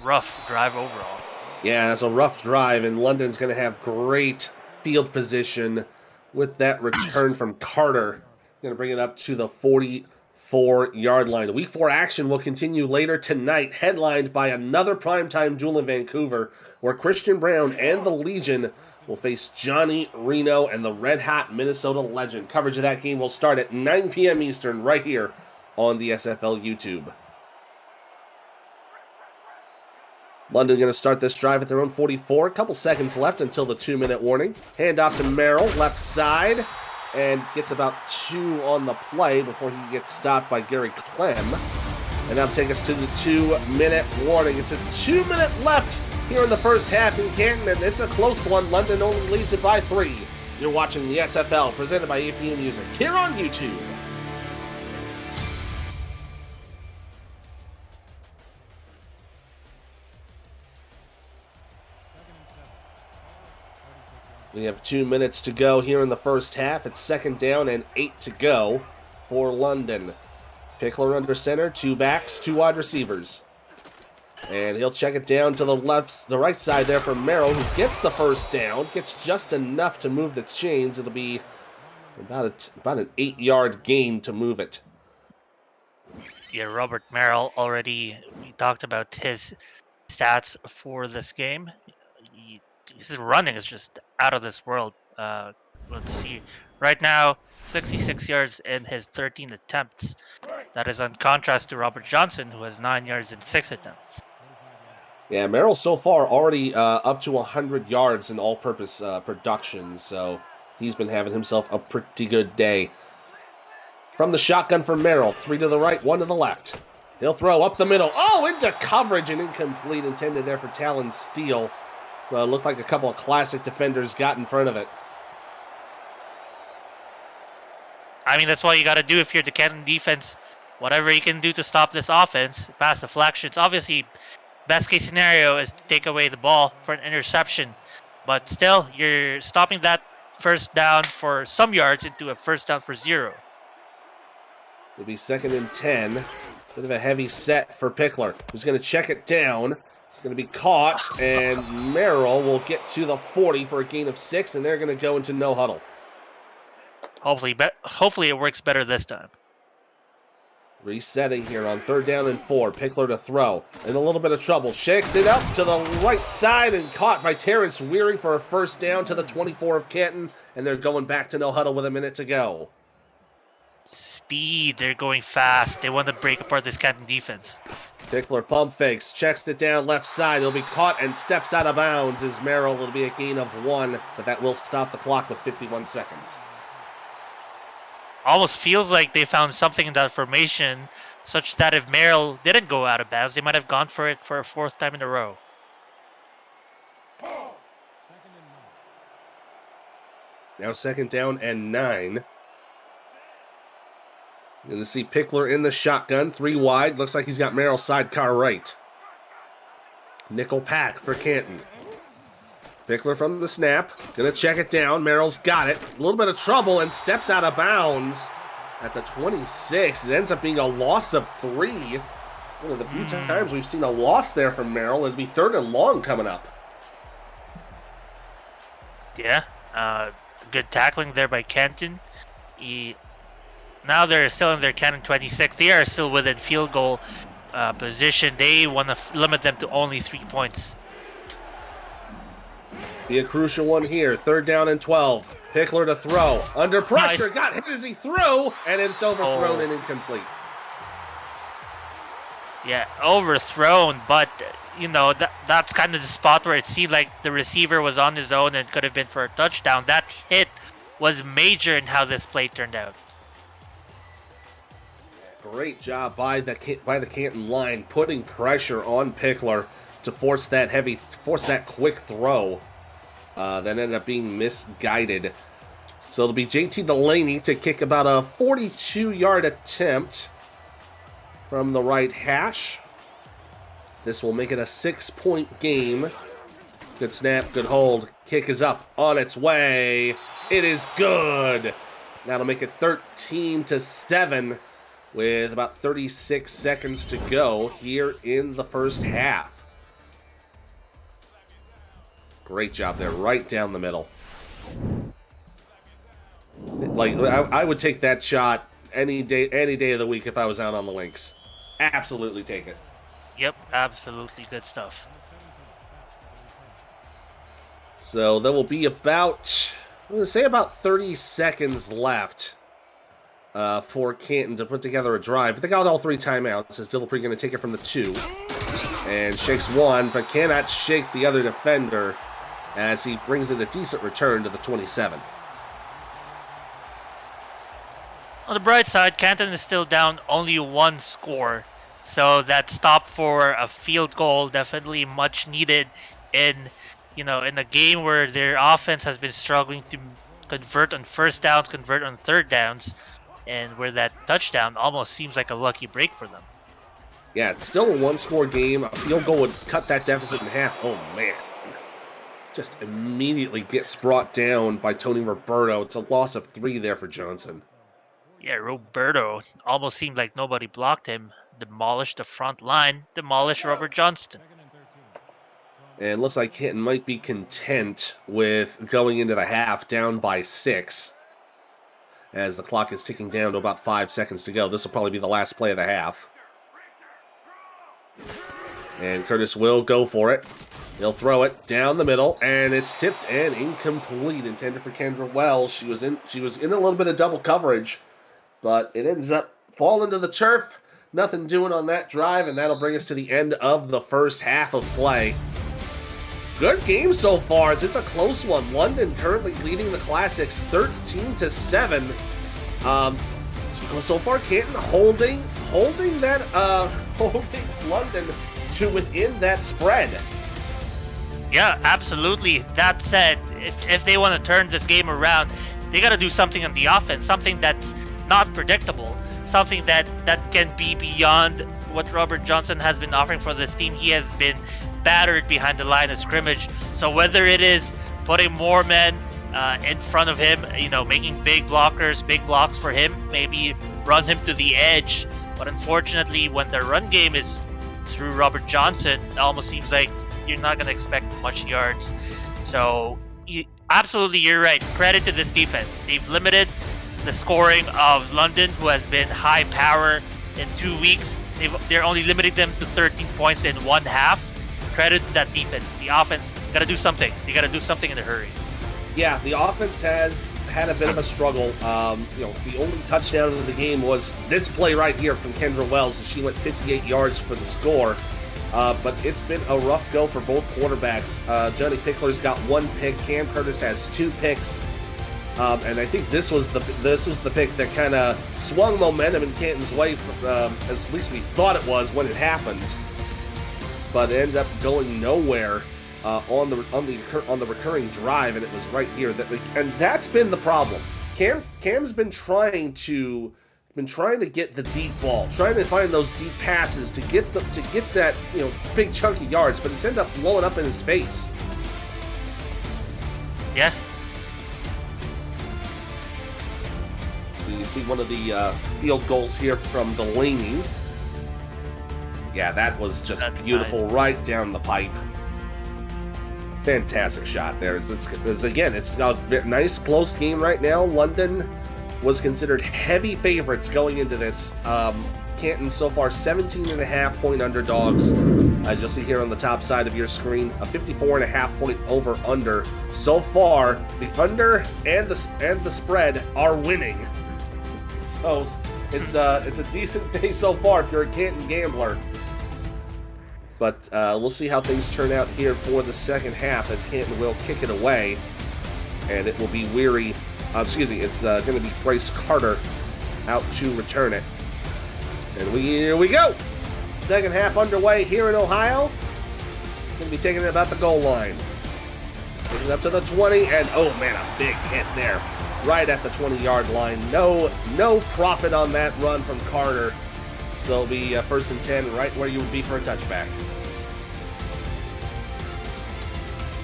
rough drive overall. Yeah, it's a rough drive, and London's going to have great field position with that return from Carter. Going to bring it up to the 44-yard line. Week 4 action will continue later tonight, headlined by another primetime duel in Vancouver, where Christian Brown and the Legion will face Johnny Reno and the red-hot Minnesota Legend. Coverage of that game will start at 9 p.m. Eastern right here on the SFL YouTube. London going to start this drive at their own 44. A couple seconds left until the 2-minute warning. Handoff to Merrill, left side, and gets about 2 on the play before he gets stopped by Gary Clem. And that'll take us to the 2-minute warning. It's a 2-minute left here in the first half in Canton, and it's a close one. London only leads it by 3. You're watching the SFL, presented by APM Music, here on YouTube. We have 2 minutes to go here in the first half. It's 2nd down and 8 to go for London. Pickler under center, 2 backs, 2 wide receivers. And he'll check it down to the right side there for Merrill, who gets the first down, gets just enough to move the chains. It'll be about an 8-yard gain to move it. Yeah, Robert Merrill already, we talked about his stats for this game. His running is just out of this world. Let's see. Right now, 66 yards in his 13 attempts. That is on contrast to Robert Johnson, who has 9 yards in 6 attempts. Yeah, Merrill so far already up to 100 yards in all-purpose production, so he's been having himself a pretty good day. From the shotgun for Merrill, 3 to the right, 1 to the left. He'll throw up the middle. Oh, into coverage and incomplete, intended there for Talon Steele. Looked like a couple of classic defenders got in front of it. I mean, that's what you got to do if you're the Canton defense. Whatever you can do to stop this offense, pass deflections. Obviously, best case scenario is to take away the ball for an interception. But still, you're stopping that first down for some yards into a first down for 0. It'll be 2nd and 10. Bit of a heavy set for Pickler, who's going to check it down. It's going to be caught, and Merrill will get to the 40 for a gain of 6, and they're going to go into no huddle. Hopefully it works better this time. Resetting here on 3rd down and 4. Pickler to throw. In a little bit of trouble. Shakes it up to the right side and caught by Terrence Weary for a first down to the 24 of Canton. And they're going back to no huddle with a minute to go. Speed. They're going fast. They want to break apart this Canton defense. Pickler pump fakes. Checks it down left side. It'll be caught and steps out of bounds as Merrill. It'll be a gain of 1. But that will stop the clock with 51 seconds. Almost feels like they found something in that formation such that if Merrill didn't go out of bounds, they might have gone for it for a 4th time in a row. Now 2nd down and 9. You're going to see Pickler in the shotgun, 3 wide. Looks like he's got Merrill sidecar right. Nickel pack for Canton. Pickler from the snap. Going to check it down. Merrill's got it. A little bit of trouble and steps out of bounds at the 26. It ends up being a loss of 3. One of the few times we've seen a loss there from Merrill. It'll be 3rd and long coming up. Yeah. Good tackling there by Canton. Now they're still in their Canton 26. They are still within field goal position. They want to limit them to only 3 points. Be a crucial one here. 3rd down and 12. Pickler to throw. Under pressure. Nice. Got hit as he threw. And it's overthrown and incomplete. Yeah, overthrown. But, you know, that's kind of the spot where it seemed like the receiver was on his own and could have been for a touchdown. That hit was major in how this play turned out. Great job by the Canton line, putting pressure on Pickler to force that quick throw. That ended up being misguided. So it'll be JT Delaney to kick about a 42-yard attempt from the right hash. This will make it a 6-point game. Good snap, good hold. Kick is up, on its way. It is good. That'll make it 13-7 with about 36 seconds to go here in the first half. Great job there, right down the middle. Like, I would take that shot any day of the week if I was out on the links. Absolutely take it. Yep, absolutely good stuff. So there will be about, I'm going to say about 30 seconds left for Canton to put together a drive. They got all 3 timeouts as Dillipree going to take it from the 2. And shakes one, but cannot shake the other defender as he brings in a decent return to the 27. On the bright side, Canton is still down only 1 score. So that stop for a field goal definitely much needed in a game where their offense has been struggling to convert on first downs, convert on third downs, and where that touchdown almost seems like a lucky break for them. Yeah, it's still a 1-score game. A field goal would cut that deficit in half. Oh, man. Just immediately gets brought down by Tony Roberto. It's a loss of 3 there for Johnson. Yeah, Roberto almost seemed like nobody blocked him. Demolished the front line, demolished Robert Johnston. And it looks like Canton might be content with going into the half down by 6. As the clock is ticking down to about 5 seconds to go. This will probably be the last play of the half. And Curtis will go for it. He'll throw it down the middle, and it's tipped and incomplete. Intended for Kendra Wells. She was in a little bit of double coverage, but it ends up fall into the turf. Nothing doing on that drive, and that'll bring us to the end of the first half of play. Good game so far, as it's a close one. London currently leading the Classics 13-7. So far, Canton holding London to within that spread. Yeah, absolutely. That said, if they want to turn this game around, they got to do something on the offense, something that's not predictable, something that can be beyond what Robert Johnson has been offering for this team. He has been battered behind the line of scrimmage. So whether it is putting more men in front of him, making big blocks for him, maybe run him to the edge. But unfortunately, when the run game is through Robert Johnson, it almost seems like you're not going to expect much yards. So absolutely, you're right. Credit to this defense. They've limited the scoring of London, who has been high power in 2 weeks. They're only limiting them to 13 points in one half. Credit to that defense. The offense got to do something. They got to do something in a hurry. Yeah, the offense has had a bit of a struggle. The only touchdown of the game was this play right here from Kendra Wells, as she went 58 yards for the score. But it's been a rough go for both quarterbacks. Johnny Pickler's got 1 pick. Cam Curtis has 2 picks. And I think this was the pick that kind of swung momentum in Canton's way, as at least we thought it was when it happened. But it ended up going nowhere on the recurring drive, and it was right here. And that's been the problem. Cam's been trying to get the deep ball, trying to find those deep passes to get that big chunky yards, but it's ended up blowing up in his face. Yeah. You see one of the field goals here from Delaney. Yeah, that was just beautiful, nice. Right down the pipe. Fantastic shot there. It's a nice close game right now. London was considered heavy favorites going into this. Canton so far 17.5 point underdogs. As you'll see here on the top side of your screen, a 54.5 point over under. So far, the under and the spread are winning. So it's a decent day so far if you're a Canton gambler. But we'll see how things turn out here for the second half, as Canton will kick it away, and it will be it's going to be Bryce Carter out to return it. And here we go. Second half underway here in Ohio. Going to be taking it about the goal line. Taking it up to the 20, and oh man, a big hit there. Right at the 20-yard line. No profit on that run from Carter. So it'll be first and 10, right where you would be for a touchback.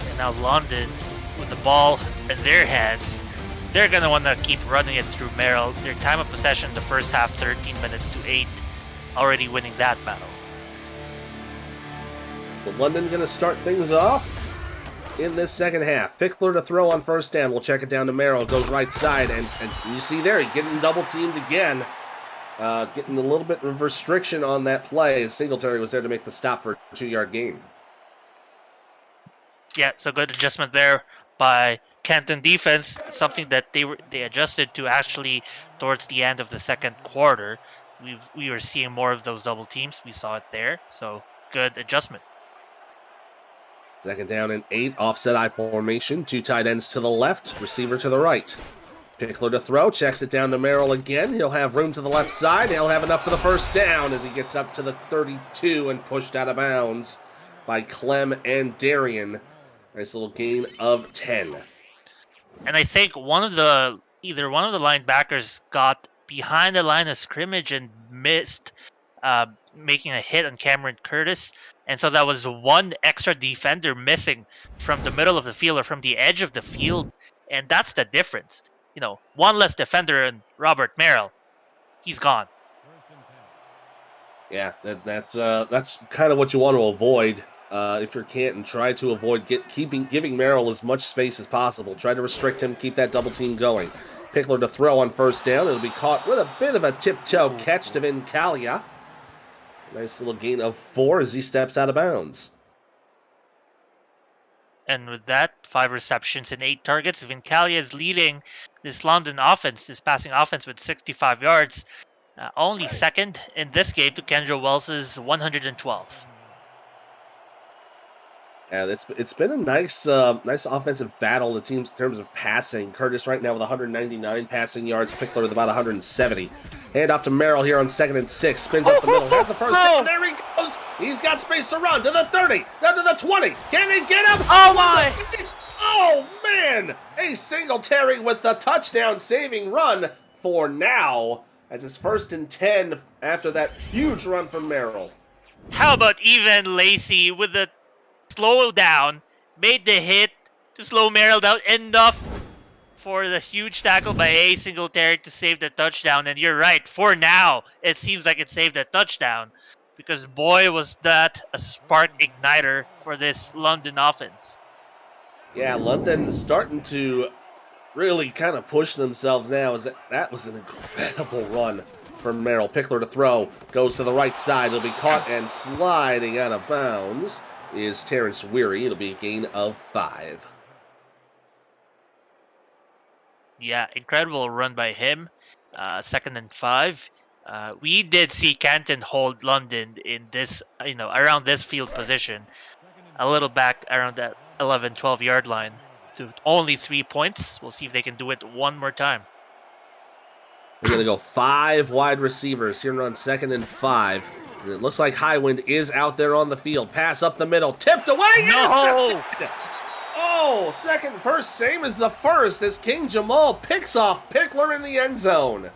And now London, with the ball in their hands, they're going to want to keep running it through Merrill. Their time of possession the first half, 13 minutes to 8, already winning that battle. But London going to start things off in this second half. Pickler to throw on first down. We'll check it down to Merrill. Goes right side, and you see there, he's getting double teamed again. Getting a little bit of restriction on that play, as Singletary was there to make the stop for a 2-yard gain. Yeah, so good adjustment there by Canton defense, something that they adjusted to actually towards the end of the second quarter. We were seeing more of those double teams. We saw it there, so good adjustment. Second down and 8, offset I formation, 2 tight ends to the left, receiver to the right. Pickler to throw, checks it down to Merrill again. He'll have room to the left side. He'll have enough for the first down as he gets up to the 32 and pushed out of bounds by Clem and Darian. Nice little gain of 10. And I think either one of the linebackers got behind the line of scrimmage and missed making a hit on Cameron Curtis. And so that was one extra defender missing from the middle of the field or from the edge of the field. And that's the difference. One less defender and Robert Merrill, he's gone. Yeah, that's kind of what you want to avoid if you're Canton. Try to avoid giving Merrill as much space as possible. Try to restrict him, keep that double team going. Pickler to throw on first down. It'll be caught with a bit of a tiptoe catch to Vincalia. Nice little gain of 4 as he steps out of bounds. And with that, 5 receptions and 8 targets. Vincalia is leading this London offense, this passing offense, with 65 yards. Only second in this game to Kendra Wells' 112. Yeah, it's been a nice offensive battle. The teams in terms of passing. Curtis right now with 199 passing yards. Pickler with about 170. Hand off to Merrill here on 2nd and 6. Spins up the middle. Has the first down. There he goes. He's got space to run to the 30. Down to the 20. Can he get him? Oh my! Oh man! A Singletary with the touchdown-saving run for now. As his 1st and 10 after that huge run from Merrill. How about even Lacey with the slow down, made the hit to slow Merrill down enough for the huge tackle by A. Singletary to save the touchdown. And you're right, for now, it seems like it saved the touchdown. Because boy, was that a spark igniter for this London offense. Yeah, London starting to really kind of push themselves now. That was an incredible run from Merrill. Pickler to throw, goes to the right side. It'll be caught and sliding out of bounds is Terrence Weary. It'll be a gain of 5. Yeah, incredible run by him. 2nd and 5. We did see Canton hold London in this, around this field position. A little back around that 11, 12 yard line to only 3 points. We'll see if they can do it one more time. We're going to go 5 wide receivers here on 2nd and 5. And it looks like Highwind is out there on the field. Pass up the middle. Tipped away. No! Oh, first, same as the first as King Jamal picks off Pickler in the end zone.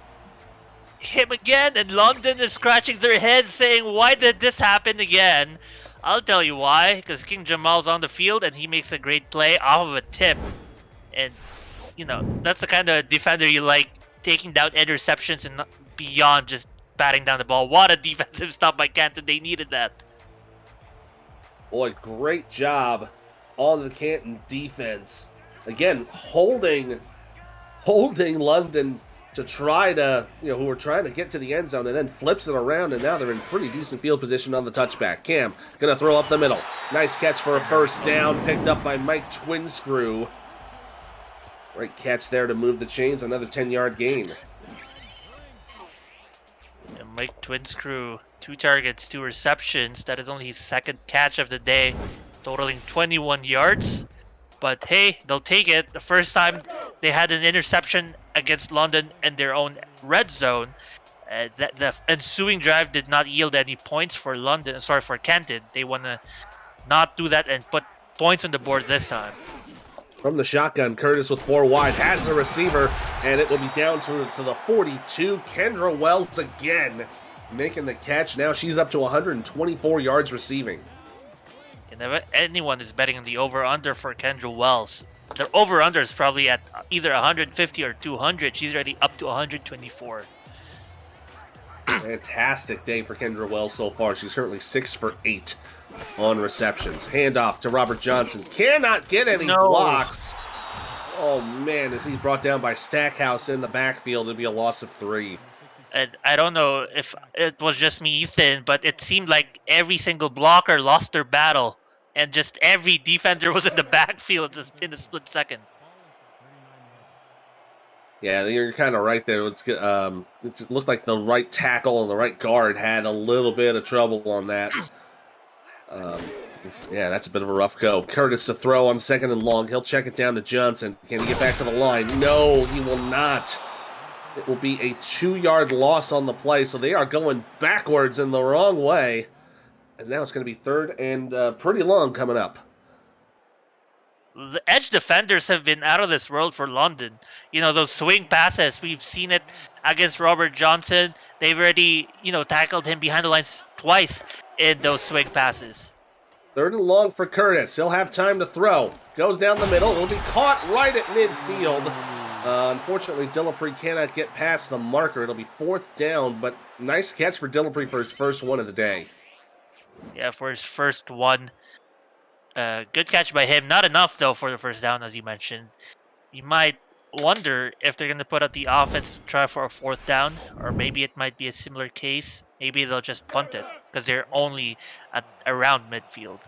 Him again, and London is scratching their heads saying, why did this happen again? I'll tell you why, because King Jamal's on the field and he makes a great play off of a tip. And, that's the kind of defender you like, taking down interceptions and beyond just batting down the ball. What a defensive stop by Canton. They needed that. Boy, great job on the Canton defense. Again, holding London to try to, who were trying to get to the end zone, and then flips it around, and now they're in pretty decent field position on the touchback. Cam gonna throw up the middle. Nice catch for a 1st down, picked up by Mike Twinscrew. Great catch there to move the chains, another 10-yard gain. And Mike Twinscrew, 2 targets, 2 receptions. That is only his 2nd catch of the day, totaling 21 yards. But hey, they'll take it. The first time they had an interception against London in their own red zone. The ensuing drive did not yield any points for for Canton. They want to not do that and put points on the board this time. From the shotgun, Curtis with 4 wide, has a receiver, and it will be down to the 42. Kendra Wells again making the catch. Now she's up to 124 yards receiving. And if anyone is betting on the over-under for Kendra Wells, their over-under is probably at either 150 or 200. She's already up to 124. Fantastic day for Kendra Wells so far. She's currently 6 for 8 on receptions. Handoff to Robert Johnson. Cannot get any blocks. Oh, man, as he's brought down by Stackhouse in the backfield, it'd be a loss of 3. And I don't know if it was just me, Ethan, but it seemed like every single blocker lost their battle. And just every defender was in the backfield in a split second. Yeah, you're kind of right there. It looked like the right tackle and the right guard had a little bit of trouble on that. Yeah, that's a bit of a rough go. Curtis to throw on 2nd and long. He'll check it down to Johnson. Can he get back to the line? No, he will not. It will be a 2-yard loss on the play, so they are going backwards in the wrong way. And now it's going to be 3rd and pretty long coming up. The edge defenders have been out of this world for London. Those swing passes, we've seen it against Robert Johnson. They've already, tackled him behind the lines twice in those swing passes. 3rd and long for Curtis. He'll have time to throw. Goes down the middle. It'll be caught right at midfield. Unfortunately, Dillapre cannot get past the marker. It'll be 4th down, but nice catch for Dillapre for his first one of the day. Yeah, for his first one. Good catch by him. Not enough, though, for the first down, as you mentioned. You might wonder if they're going to put out the offense to try for a 4th down, or maybe it might be a similar case. Maybe they'll just punt it, because they're only around midfield.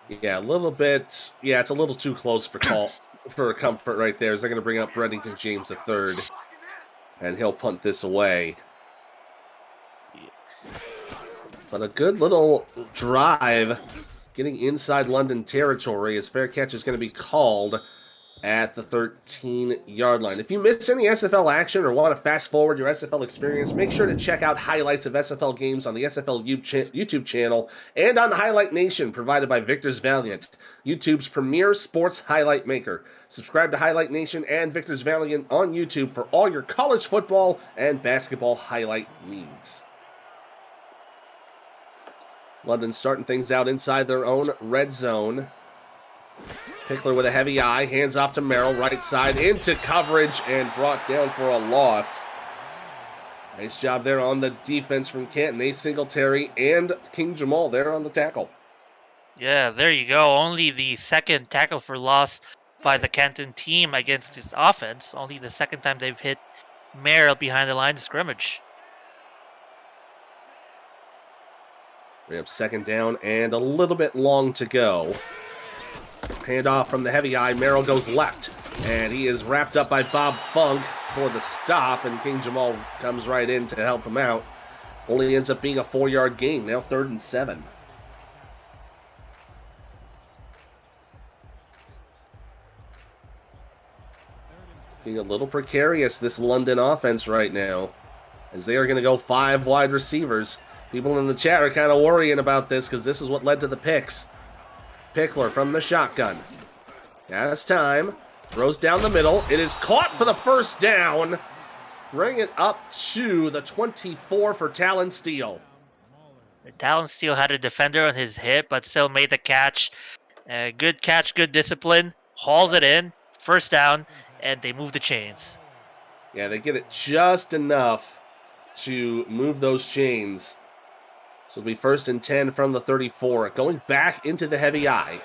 Yeah, a little bit. Yeah, it's a little too close for comfort right there. As they're going to bring up Brendan James III, and he'll punt this away. But a good little drive getting inside London territory as fair catch is going to be called at the 13-yard line. If you miss any SFL action or want to fast forward your SFL experience, make sure to check out highlights of SFL games on the SFL YouTube channel and on Highlight Nation, provided by Victor's Valiant, YouTube's premier sports highlight maker. Subscribe to Highlight Nation and Victor's Valiant on YouTube for all your college football and basketball highlight needs. London starting things out inside their own red zone. Pickler with a heavy eye, hands off to Merrill, right side, into coverage, and brought down for a loss. Nice job there on the defense from Canton. Ace Singletary and King Jamal there on the tackle. Yeah, there you go. Only the second tackle for loss by the Canton team against this offense. Only the second time they've hit Merrill behind the line of scrimmage. We have second down and a little bit long to go. Handoff from the heavy eye. Merrill goes left, and he is wrapped up by Bob Funk for the stop, and King Jamal comes right in to help him out. Only ends up being a 4-yard gain, now 3rd and 7. Being a little precarious, this London offense right now, as they are going to go 5 wide receivers. People in the chat are kind of worrying about this because this is what led to the picks. Pickler from the shotgun. Has time. Throws down the middle. It is caught for the first down. Bring it up to the 24 for Talon Steele. Talon Steele had a defender on his hip, but still made the catch. Good catch, good discipline. Hauls it in. First down, and they move the chains. Yeah, they get it just enough to move those chains. So it'll be 1st and 10 from the 34. Going back into the heavy eye.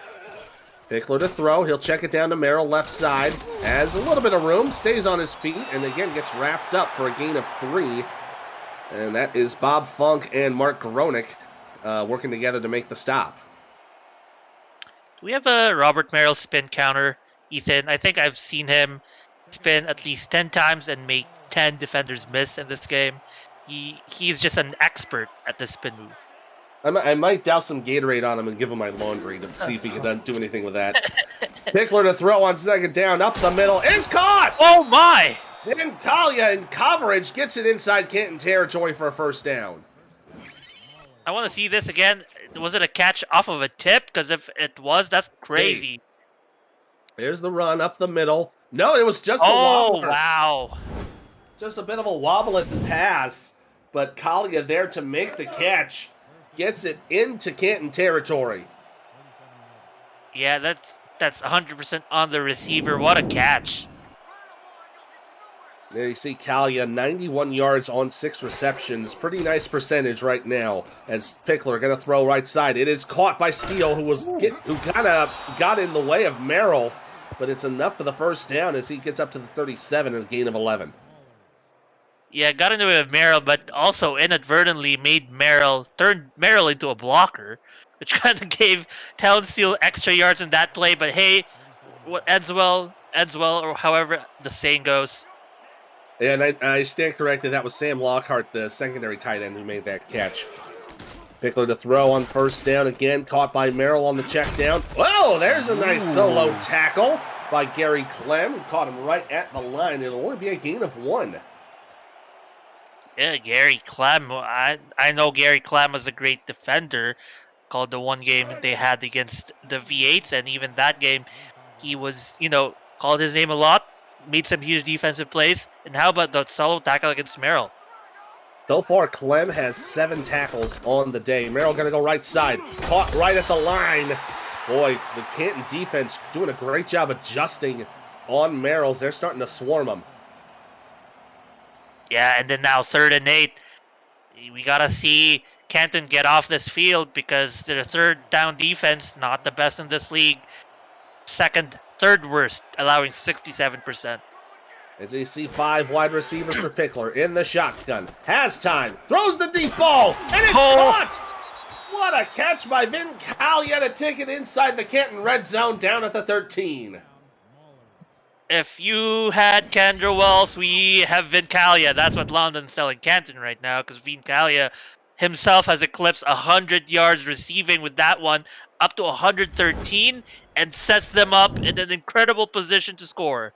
Pickler to throw. He'll check it down to Merrill, left side. Has a little bit of room. Stays on his feet. And again gets wrapped up for a gain of 3. And that is Bob Funk and Mark Gronick working together to make the stop. Do we have a Robert Merrill spin counter, Ethan? I think I've seen him spin at least 10 times and make 10 defenders miss in this game. He's just an expert at this spin move. I might douse some Gatorade on him and give him my laundry to see if he can do anything with that. Pickler to throw on second down, up the middle, is caught! Oh my! Then Talia in coverage gets it inside Canton territory for a first down. I want to see this again. Was it a catch off of a tip? Because if it was, that's crazy. There's the run up the middle. No, it was just a Oh, wobbler. wow. Just a bit of a wobble at the pass. But Kalia there to make the catch. Gets it into Canton territory. Yeah, that's 100% on the receiver. What a catch. There you see Kalia, 91 yards on 6 receptions. Pretty nice percentage right now. As Pickler going to throw right side. It is caught by Steele, who kind of got in the way of Merrill. But it's enough for the first down as he gets up to the 37 and a gain of 11. Yeah, got into it with Merrill, but also inadvertently turned Merrill into a blocker, which kind of gave Talon Steele extra yards in that play. But hey, what ends well, or however the saying goes. And I stand corrected. That was Sam Lockhart, the secondary tight end, who made that catch. Pickler to throw on first down again, caught by Merrill on the check down. Whoa, there's a nice solo tackle by Gary Clem, who caught him right at the line. It'll only be a gain of 1. Yeah, Gary Clem. I know Gary Clem was a great defender. Called the one game they had against the V8s, and even that game, he was, called his name a lot, made some huge defensive plays. And how about the solo tackle against Merrill? So far, Clem has 7 tackles on the day. Merrill going to go right side. Caught right at the line. Boy, the Canton defense doing a great job adjusting on Merrill's. They're starting to swarm him. Yeah, and then now 3rd and 8. We got to see Canton get off this field because their 3rd down defense, not the best in this league. 3rd worst, allowing 67%. As you see 5 wide receivers for Pickler in the shotgun. Has time. Throws the deep ball. And it's caught! What a catch by Vin Kalia to take it inside the Canton red zone down at the 13. If you had Kendra Wells, we have Vin Kalia. That's what London's telling Canton right now, because Vin Kalia himself has eclipsed 100 yards receiving with that one, up to 113, and sets them up in an incredible position to score.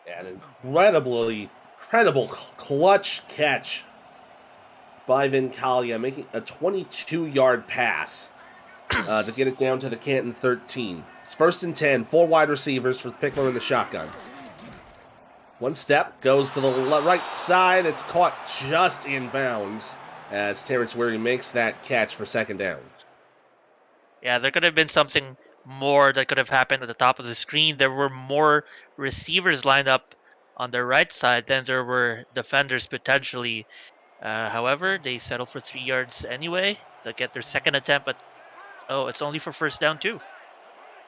An incredible clutch catch by Vincalia, making a 22-yard pass to get it down to the Canton 13. It's 1st and 10, 4 wide receivers for Pickler in the shotgun. One step, goes to the right side. It's caught just in bounds as Terrence Weary makes that catch for 2nd down. Yeah, there could have been something more that could have happened at the top of the screen. There were more receivers lined up on the right side than there were defenders potentially. However, they settled for 3 yards anyway to get their 2nd attempt, but it's only for 1st down too.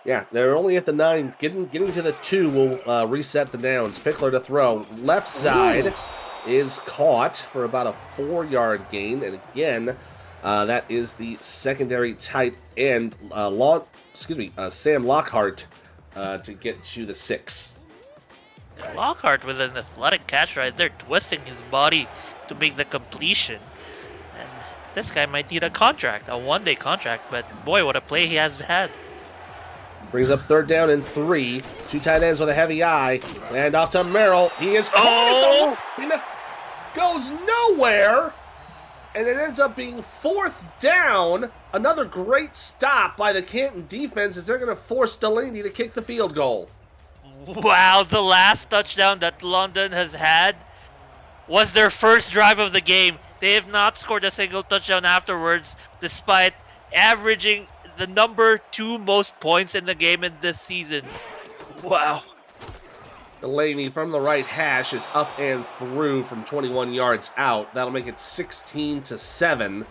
Yeah, they're only at the 9. Getting to the 2 will reset the downs. Pickler to throw. Left side is caught for about a 4-yard gain. And again, that is the secondary tight end, Sam Lockhart, to get to the 6. Lockhart with an athletic catch right there, twisting his body to make the completion. And this guy might need a contract, a one-day contract, but boy, what a play he has had. Brings up 3rd down and 3. 2 tight ends with a heavy eye. And off to Merrill. He is caught at the line. Goes nowhere. And it ends up being 4th down. Another great stop by the Canton defense as they're going to force Delaney to kick the field goal. Wow, the last touchdown that London has had was their first drive of the game. They have not scored a single touchdown afterwards, despite averaging the number 2 most points in the game in this season. Wow. Delaney from the right hash is up and through from 21 yards out. That'll make it 16-7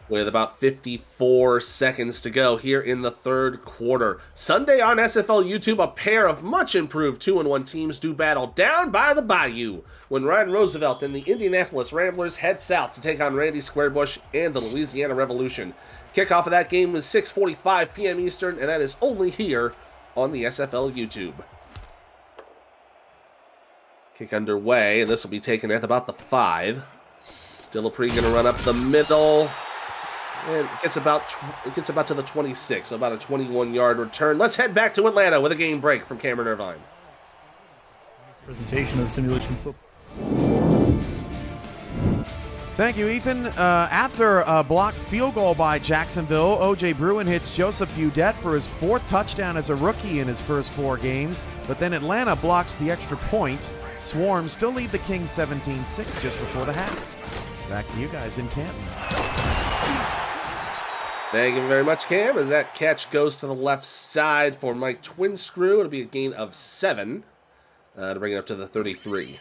with about 54 seconds to go here in the 3rd quarter. Sunday on SFL YouTube, a pair of much improved 2-1 teams do battle down by the bayou when Ryan Roosevelt and the Indianapolis Ramblers head south to take on Randy Squarebush and the Louisiana Revolution. Kickoff of that game was 6:45 p.m. Eastern, and that is only here on the SFL YouTube. Kick underway, and this will be taken at about the 5. Dillapre going to run up the middle, and it gets about to the 26, so about a 21-yard return. Let's head back to Atlanta with a game break from Cameron Irvine. Presentation of the simulation football. Thank you, Ethan. After a blocked field goal by Jacksonville, O.J. Bruin hits Joseph Budette for his 4th touchdown as a rookie in his first 4 games. But then Atlanta blocks the extra point. Swarm still lead the Kings 17-6 just before the half. Back to you guys in Canton. Thank you very much, Cam. As that catch goes to the left side for Mike Twinscrew, it'll be a gain of 7 to bring it up to the 33.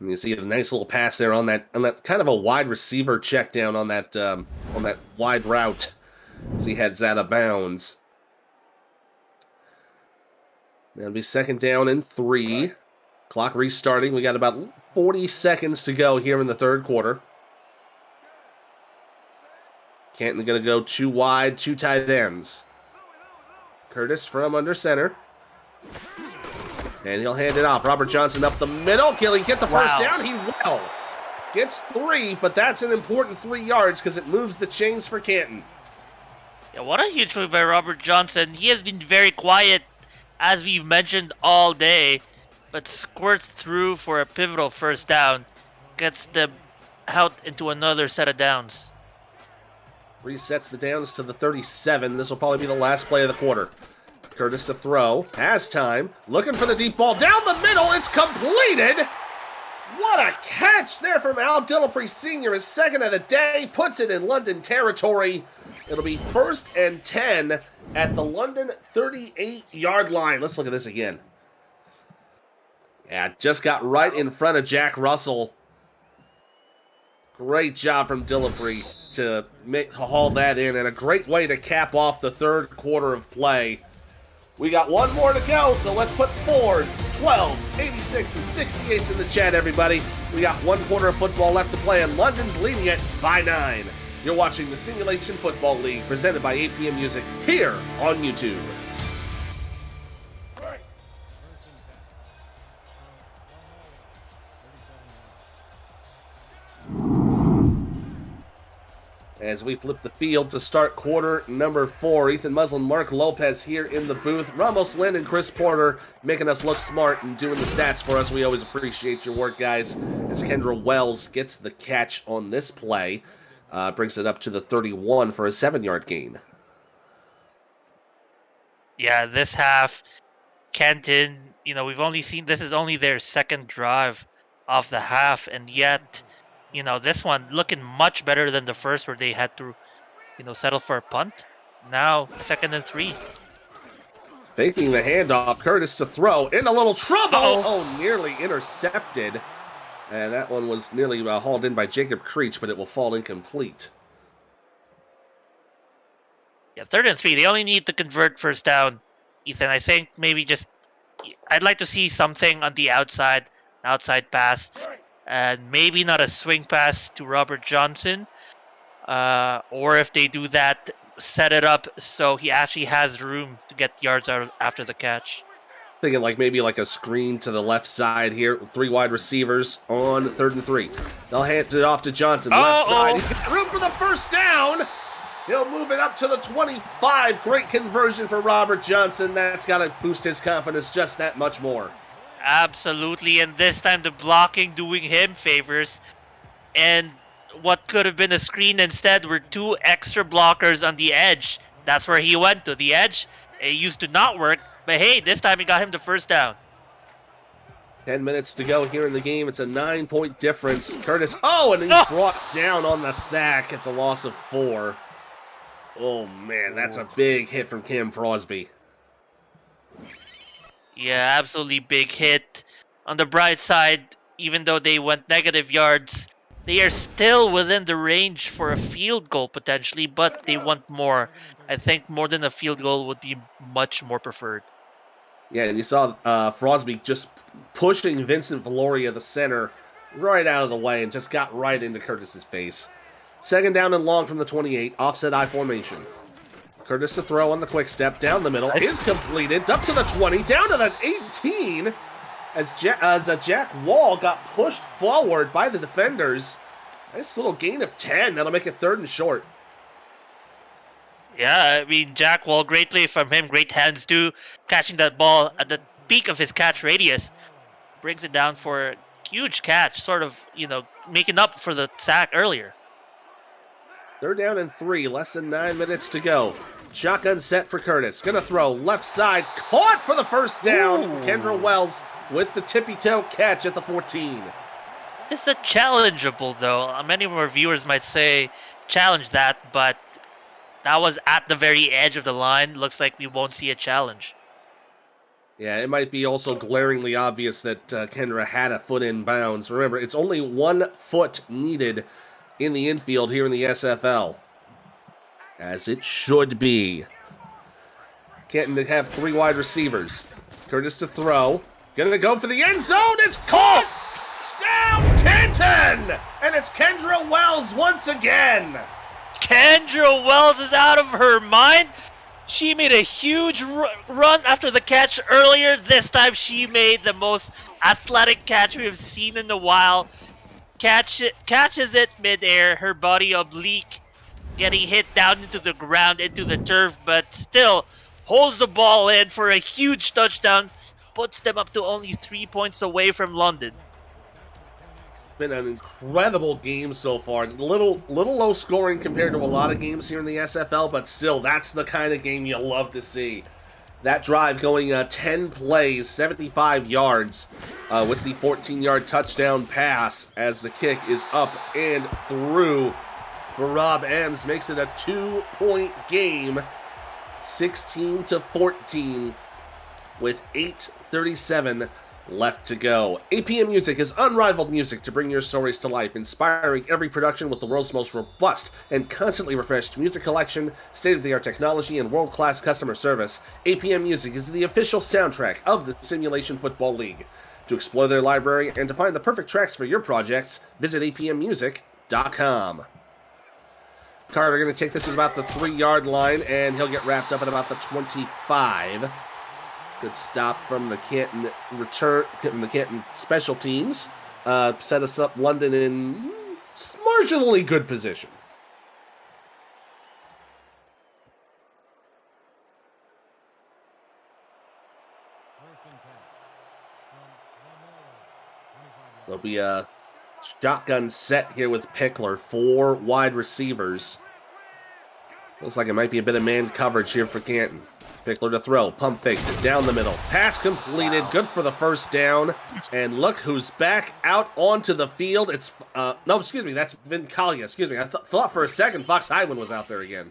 And you see a nice little pass there on that kind of a wide receiver check down on that wide route as he heads out of bounds. That'll be 2nd down and 3. Clock restarting. We got about 40 seconds to go here in the 3rd quarter. Canton going to go 2 wide, 2 tight ends. Curtis from under center. And he'll hand it off. Robert Johnson up the middle. Can he get the first down? He will. Gets 3, but that's an important 3 yards because it moves the chains for Canton. Yeah, what a huge move by Robert Johnson. He has been very quiet, as we've mentioned all day, but squirts through for a pivotal 1st down. Gets them out into another set of downs. Resets the downs to the 37. This will probably be the last play of the quarter. Curtis to throw. Has time. Looking for the deep ball. Down the middle. It's completed. What a catch there from Al Dillapre Sr. His 2nd of the day. Puts it in London territory. It'll be 1st and 10 at the London 38-yard line. Let's look at this again. Yeah, just got right in front of Jack Russell. Great job from Dillapre to haul that in, and a great way to cap off the 3rd quarter of play. We got 1 more to go, so let's put 4s, 12s, 86s, and 68s in the chat, everybody. We got 1 quarter of football left to play, and London's leading it by 9. You're watching the Simulation Football League, presented by APM Music, here on YouTube. As we flip the field to start quarter number 4, Ethan Muslin, Mark Lopez here in the booth. Ramos Lynn and Chris Porter making us look smart and doing the stats for us. We always appreciate your work, guys. As Kendra Wells gets the catch on this play, brings it up to the 31 for a 7-yard gain. Yeah, this half, Canton, we've only seen, this is only their second drive of the half, and yet, this one looking much better than the first where they had to, settle for a punt. Now, 2nd and 3. Faking the handoff, Curtis to throw, in a little trouble! Uh-oh. Oh, nearly intercepted. And that one was nearly hauled in by Jacob Creech, but it will fall incomplete. Yeah, 3rd and 3. They only need to convert first down, Ethan. I think maybe I'd like to see something on the outside pass. And maybe not a swing pass to Robert Johnson. Or if they do that, set it up so he actually has room to get yards out after the catch. Thinking maybe a screen to the left side here. 3 wide receivers on 3rd and 3. They'll hand it off to Johnson. Left side. He's got room for the first down. He'll move it up to the 25. Great conversion for Robert Johnson. That's got to boost his confidence just that much more. Absolutely, and this time the blocking doing him favors. And what could have been a screen instead were 2 extra blockers on the edge. That's where he went to the edge. It used to not work, but hey, this time he got him the first down. 10 minutes to go here in the game. It's a 9-point difference. Curtis, and he's brought down on the sack. It's a loss of 4. Oh, man, that's a big hit from Cam Frosby. Yeah, absolutely big hit. On the bright side, even though they went negative yards, they are still within the range for a field goal potentially, but they want more. I think more than a field goal would be much more preferred. Yeah, and you saw Frosby just pushing Vincent Valoria, the center, right out of the way and just got right into Curtis's face. 2nd down and long from the 28, offset I formation. Curtis to throw on the quick step, down the middle, is completed, up to the 20, down to the 18, as Jack Wall got pushed forward by the defenders. Nice little gain of 10, that'll make it 3rd and short. Yeah, I mean, Jack Wall, great play from him, great hands too, catching that ball at the peak of his catch radius. Brings it down for a huge catch, sort of, making up for the sack earlier. 3rd down and 3, less than 9 minutes to go. Shotgun set for Curtis. Gonna throw left side, caught for the first down. Ooh. Kendra Wells with the tippy-toe catch at the 14. It's a challengeable, though. Many of our viewers might say challenge that, but that was at the very edge of the line. Looks like we won't see a challenge. Yeah, it might be also glaringly obvious that Kendra had a foot in bounds. Remember, it's only 1 foot needed in the infield here in the SFL. As it should be. Canton to have 3 wide receivers. Curtis to throw. Gonna go for the end zone. It's caught! Down Canton! And it's Kendra Wells once again. Kendra Wells is out of her mind. She made a huge run after the catch earlier. This time she made the most athletic catch we have seen in a while. Catches it midair, her body oblique, getting hit down into the ground, into the turf, but still holds the ball in for a huge touchdown, puts them up to only 3 points away from London. Been an incredible game so far. Little low scoring compared to a lot of games here in the SFL, but still, that's the kind of game you love to see. That drive going 10 plays, 75 yards, with the 14-yard touchdown pass as the kick is up and through for Rob Ems. Makes it a 2-point game, 16-14, with 8:37 left to go. APM Music is unrivaled music to bring your stories to life, inspiring every production with the world's most robust and constantly refreshed music collection, state-of-the-art technology, and world-class customer service. APM Music is the official soundtrack of the Simulation Football League. To explore their library and to find the perfect tracks for your projects, visit apmmusic.com. Carter going to take this at about the 3-yard line, and he'll get wrapped up at about the 25. Good stop from the Canton special teams. Set us up London in marginally good position. There'll be a shotgun set here with Pickler. 4 wide receivers. Looks like it might be a bit of man coverage here for Canton. Pickler to throw. Pump fakes it down the middle. Pass completed. Wow. Good for the first down. And look who's back out onto the field. It's, no, excuse me. That's Vincalia. Excuse me. I thought for a second Fox Highwind was out there again.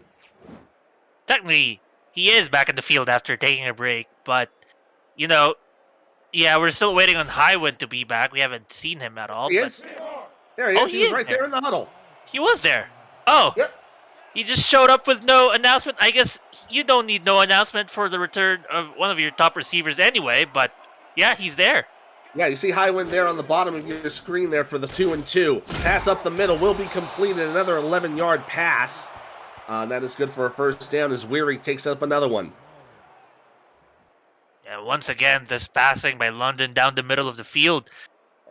Technically, he is back in the field after taking a break. But, you know, yeah, we're still waiting on Highwind to be back. We haven't seen him at all. He is. There he is. He was right there in the huddle. He was there. Oh. Yep. He just showed up with no announcement. I guess you don't need no announcement for the return of one of your top receivers anyway, but yeah, he's there. Yeah, you see Highwind there on the bottom of your screen there for the 2-and-2. Pass up the middle will be completed. Another 11-yard pass. That is good for a first down as Weary takes up another one. Yeah, once again, this passing by London down the middle of the field,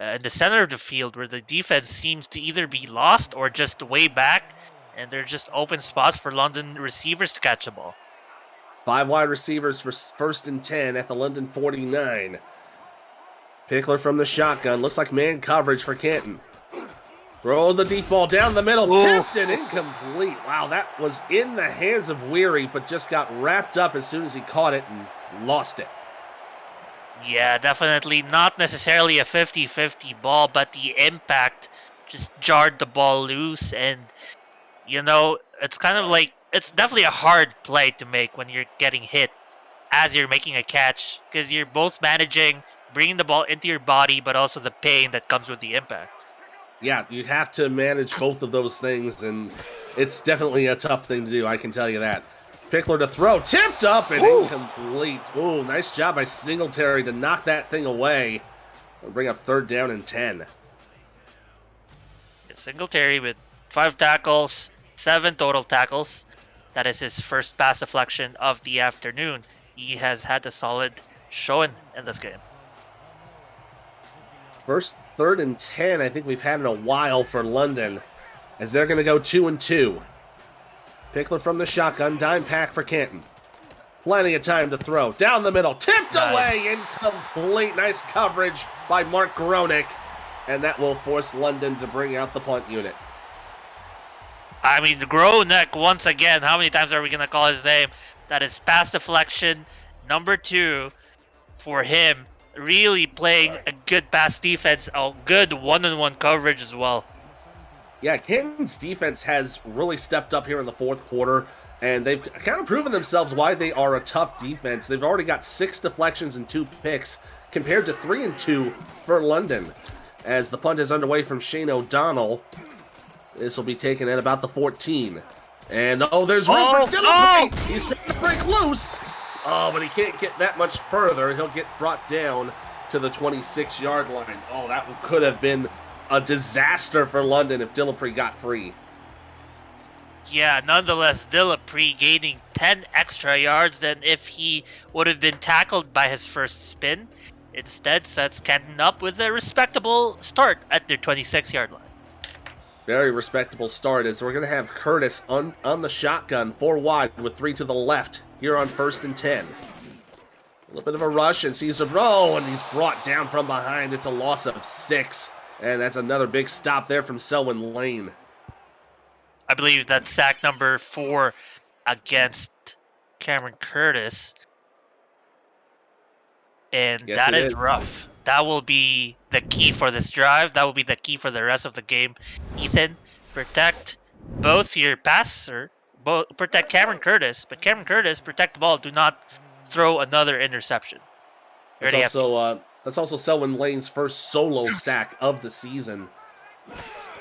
in the center of the field, where the defense seems to either be lost or just way back, and they're just open spots for London receivers to catch the ball. 5 wide receivers for 1st and 10 at the London 49. Pickler from the shotgun. Looks like man coverage for Canton. Throw the deep ball down the middle. Ooh. Tipped and incomplete. Wow, that was in the hands of Weary, but just got wrapped up as soon as he caught it and lost it. Yeah, definitely not necessarily a 50-50 ball, but the impact just jarred the ball loose, and you know, it's kind of like, it's definitely a hard play to make when you're getting hit as you're making a catch, because you're both managing bringing the ball into your body, but also the pain that comes with the impact. Yeah, you have to manage both of those things, and it's definitely a tough thing to do, I can tell you that. Pickler to throw, tipped up and incomplete. Ooh, nice job by Singletary to knock that thing away and bring up 3rd down and 10. Singletary with 5 tackles, 7 total tackles. That is his first pass deflection of the afternoon. He has had a solid showing in this game. First 3rd and 10 I think we've had in a while for London, as they're going to go 2-and-2. Pickler from the shotgun, dime pack for Canton. Plenty of time to throw. Down the middle, tipped away, incomplete. Nice coverage by Mark Gronick, and that will force London to bring out the punt unit. I mean, Gronick, once again, how many times are we going to call his name? That is pass deflection number 2 for him. Really playing a good pass defense, a good one-on-one coverage as well. Yeah, Canton's defense has really stepped up here in the 4th quarter, and they've kind of proven themselves why they are a tough defense. They've already got 6 deflections and 2 picks, compared to 3 and 2 for London. As the punt is underway from Shane O'Donnell, this will be taken at about the 14. And, there's room for Dillon. He's set to break loose. Oh, but he can't get that much further. He'll get brought down to the 26-yard line. Oh, that could have been a disaster for London if Dillapre got free. Yeah, nonetheless, Dillapre gaining 10 extra yards than if he would have been tackled by his first spin. Instead, sets Canton up with a respectable start at their 26-yard line. Very respectable start, as we're going to have Curtis on the shotgun, 4 wide with 3 to the left here on 1st and 10. A little bit of a rush, and sees a and he's brought down from behind. It's a loss of 6, and that's another big stop there from Selwyn Lane. I believe that's sack number 4 against Cameron Curtis. And yes, that is rough. That will be the key for this drive. That will be the key for the rest of the game. Ethan, protect both your passer, protect Cameron Curtis, but Cameron Curtis, protect the ball. Do not throw another interception. That's also Selwyn Lane's first solo sack of the season.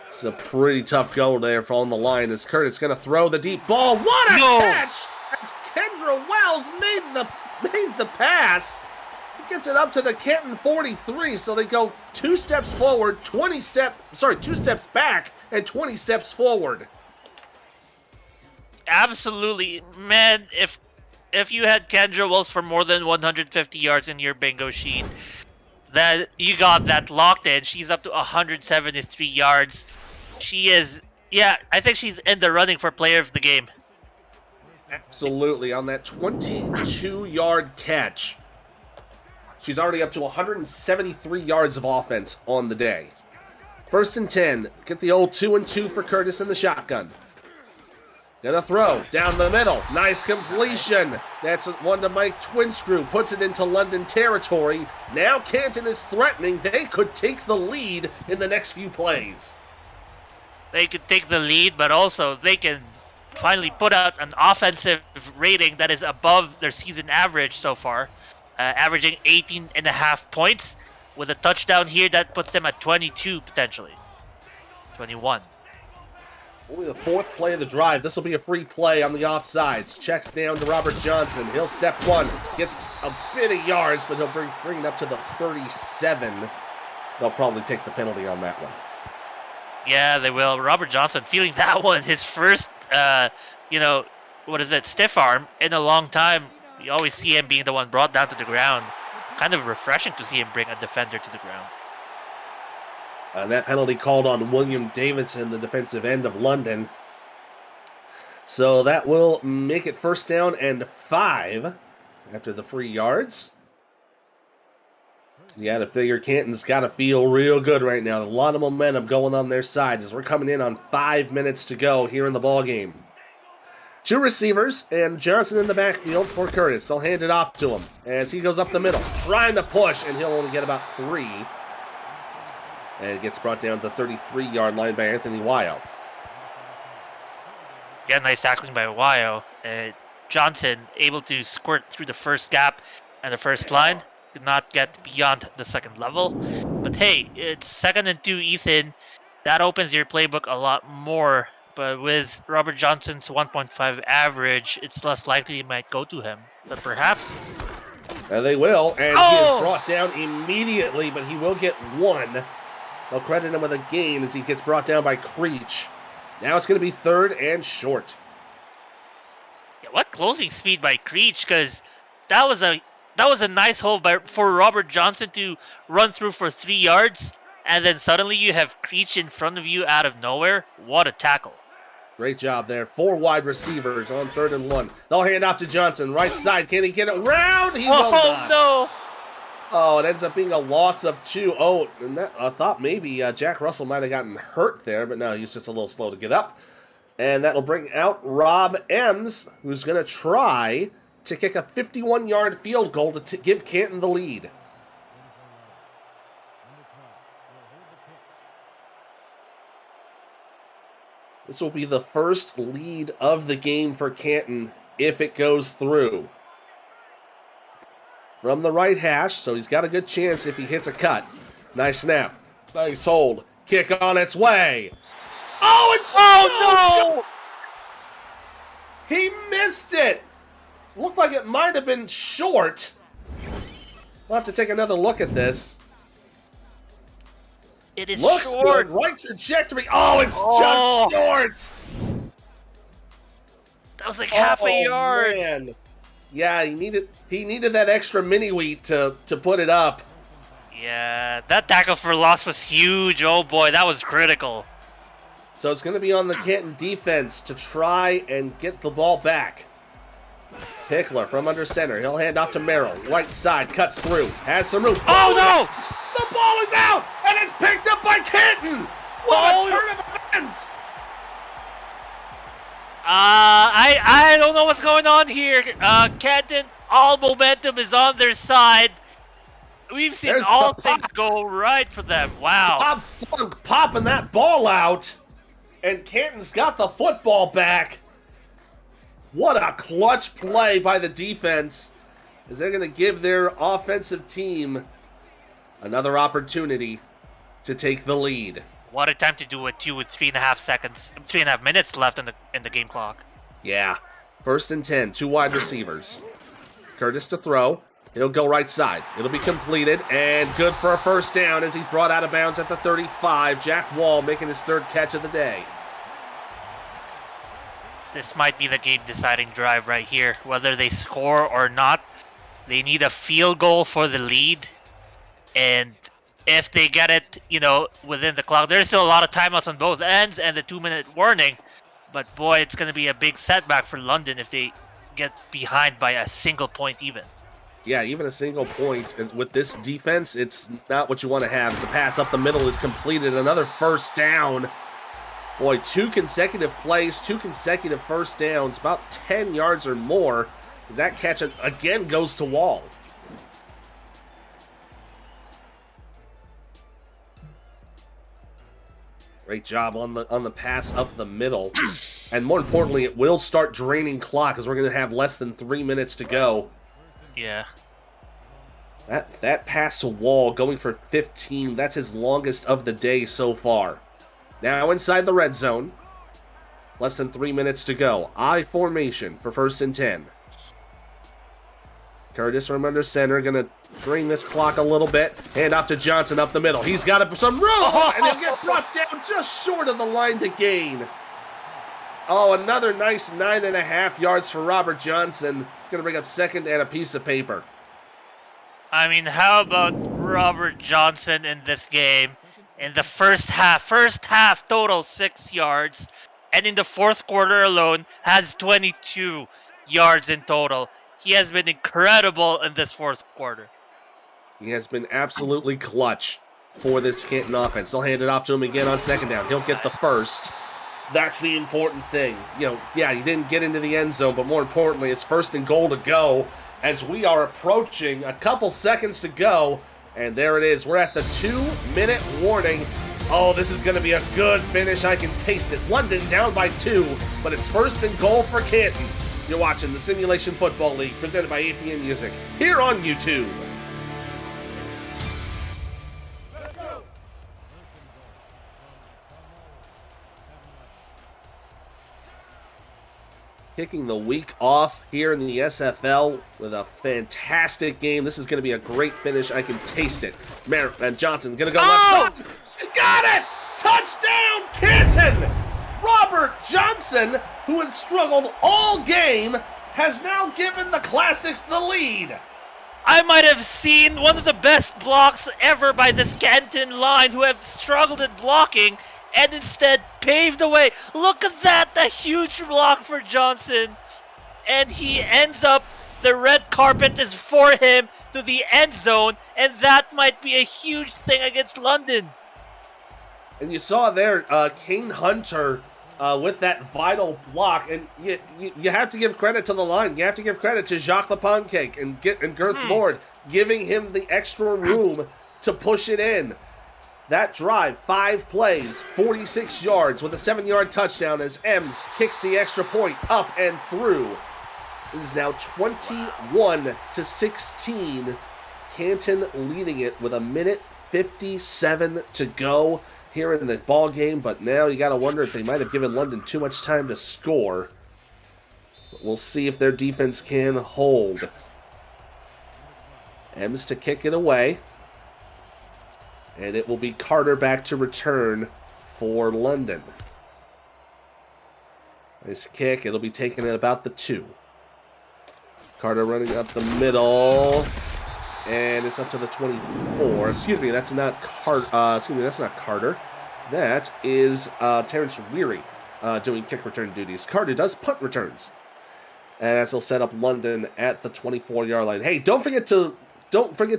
It's a pretty tough go there on the line as Curtis going to throw the deep ball. What a catch! As Kendra Wells made the pass. He gets it up to the Canton 43, so they go 2 steps forward, 2 steps back, and 20 steps forward. Absolutely. Man, if you had Kendra Wells for more than 150 yards in your bingo sheet, that you got that locked in. She's up to 173 yards. She is, I think she's in the running for player of the game. Absolutely, on that 22-yard catch. She's already up to 173 yards of offense on the day. 1st and 10. Get the old 2-and-2 for Curtis in the shotgun. Gonna throw down the middle. Nice completion. That's one to Mike Twinscrew. Puts it into London territory. Now Canton is threatening. They could take the lead in the next few plays. They could take the lead, but also they can finally put out an offensive rating that is above their season average so far, averaging 18.5 points. With a touchdown here, that puts them at 22 potentially. 21. Only the 4th play of the drive. This will be a free play on the offsides. Checks down to Robert Johnson. He'll step one. Gets a bit of yards, but he'll bring it up to the 37. They'll probably take the penalty on that one. Yeah, they will. Robert Johnson feeling that one. His first, stiff arm in a long time. You always see him being the one brought down to the ground. Kind of refreshing to see him bring a defender to the ground. And that penalty called on William Davidson, the defensive end of London. So that will make it 1st down and 5 after the free yards. You got to figure Canton's got to feel real good right now. A lot of momentum going on their side as we're coming in on 5 minutes to go here in the ball game. 2 receivers and Johnson in the backfield for Curtis. They'll hand it off to him as he goes up the middle, trying to push, and he'll only get about 3. And it gets brought down to the 33-yard line by Anthony Wyo. Yeah, nice tackling by Wyo. Johnson able to squirt through the first gap and the first line. Did not get beyond the second level. But hey, it's 2nd and 2, Ethan. That opens your playbook a lot more. But with Robert Johnson's 1.5 average, it's less likely he might go to him. But perhaps... They will, and he is brought down immediately, but he will get 1. They'll credit him with a gain as he gets brought down by Creech. Now it's going to be 3rd and short. Yeah, what closing speed by Creech, because that was a nice hole for Robert Johnson to run through for 3 yards, and then suddenly you have Creech in front of you out of nowhere. What a tackle. Great job there. 4 wide receivers on 3rd and 1. They'll hand off to Johnson. Right side. Can he get it round? He will not. No. Oh, it ends up being a loss of 2. Oh, and that I thought maybe Jack Russell might have gotten hurt there, but no, he's just a little slow to get up. And that'll bring out Rob Ems, who's going to try to kick a 51-yard field goal to give Canton the lead. This will be the first lead of the game for Canton if it goes through. From the right hash, so he's got a good chance if he hits a cut. Nice snap. Nice hold. Kick on its way. Oh, it's no! He missed it. Looked like it might have been short. We'll have to take another look at this. It is Looks short. Good. Right trajectory. Oh, it's just short. That was like half a yard. Man. Yeah, he needed that extra mini wheat to put it up. Yeah, that tackle for loss was huge. Oh boy, that was critical. So it's going to be on the Canton defense to try and get the ball back. Pickler from under center. He'll hand off to Merrill. Right side, cuts through. Has some room. Oh no! The ball is out! And it's picked up by Canton! What a turn of events! I don't know what's going on here. Canton, all momentum is on their side. We've seen all things go right for them. Wow. Bob Funk popping that ball out. And Canton's got the football back. What a clutch play by the defense. As they're going to give their offensive team another opportunity to take the lead. What a time to do it too with 3.5 minutes left in the game clock. Yeah. 1st and 10, 2 wide receivers. Curtis to throw. It'll go right side. It'll be completed and good for a 1st down as he's brought out of bounds at the 35. Jack Wall making his 3rd catch of the day. This might be the game-deciding drive right here. Whether they score or not, they need a field goal for the lead. And if they get it, within the clock, there's still a lot of timeouts on both ends and the 2-minute warning. But boy, it's going to be a big setback for London if they get behind by a single point even. Yeah, even a single point with this defense, it's not what you want to have. The pass up the middle is completed. Another first down. Boy, 2 consecutive plays, 2 consecutive first downs, about 10 yards or more. As that catch again goes to Wall. Great job on the pass up the middle. And more importantly, it will start draining clock as we're going to have less than 3 minutes to go. Yeah. That pass to Wall going for 15, that's his longest of the day so far. Now inside the red zone. Less than 3 minutes to go. I formation for 1st and 10. Curtis from under center, going to drain this clock a little bit. Hand off to Johnson up the middle. He's got some room, and he'll get brought down just short of the line to gain. Oh, another nice 9.5 yards for Robert Johnson. He's going to bring up 2nd and a piece of paper. I mean, how about Robert Johnson in this game? In the first half total 6 yards, and in the 4th quarter alone has 22 yards in total. He has been incredible in this 4th quarter. He has been absolutely clutch for this Canton offense. They'll hand it off to him again on 2nd down. He'll get the first. That's the important thing. You know, yeah, he didn't get into the end zone, but more importantly, it's 1st and goal to go as we are approaching a couple seconds to go. And there it is. We're at the 2-minute warning. Oh, this is going to be a good finish. I can taste it. London down by 2, but it's 1st and goal for Canton. You're watching the Simulation Football League presented by APM Music here on YouTube. Kicking the week off here in the SFL with a fantastic game. This is going to be a great finish. I can taste it. And Johnson going to go left. He's got it! Touchdown, Canton! Robert Johnson, who has struggled all game, has now given the Classics the lead. I might have seen one of the best blocks ever by this Canton line, who have struggled at blocking and instead paved the way. Look at that, a huge block for Johnson. And he ends up, the red carpet is for him to the end zone, and that might be a huge thing against London. And you saw there, Kane Hunter with that vital block, and you have to give credit to the line. You have to give credit to Jacques Lepancake and Girth Lord, giving him the extra room to push it in. That drive, 5 plays, 46 yards with a 7-yard touchdown as Ems kicks the extra point up and through. It is now 21-16. Canton leading it with 1:57 to go here in the ball game, but now you got to wonder if they might have given London too much time to score. But we'll see if their defense can hold. Ems to kick it away. And it will be Carter back to return for London. Nice kick. It'll be taken at about the 2. Carter running up the middle. And it's up to the 24. Excuse me, that's not Carter. That's not Carter. That is Terrence Weary doing kick return duties. Carter does punt returns. As he'll set up London at the 24-yard line. Hey, don't forget to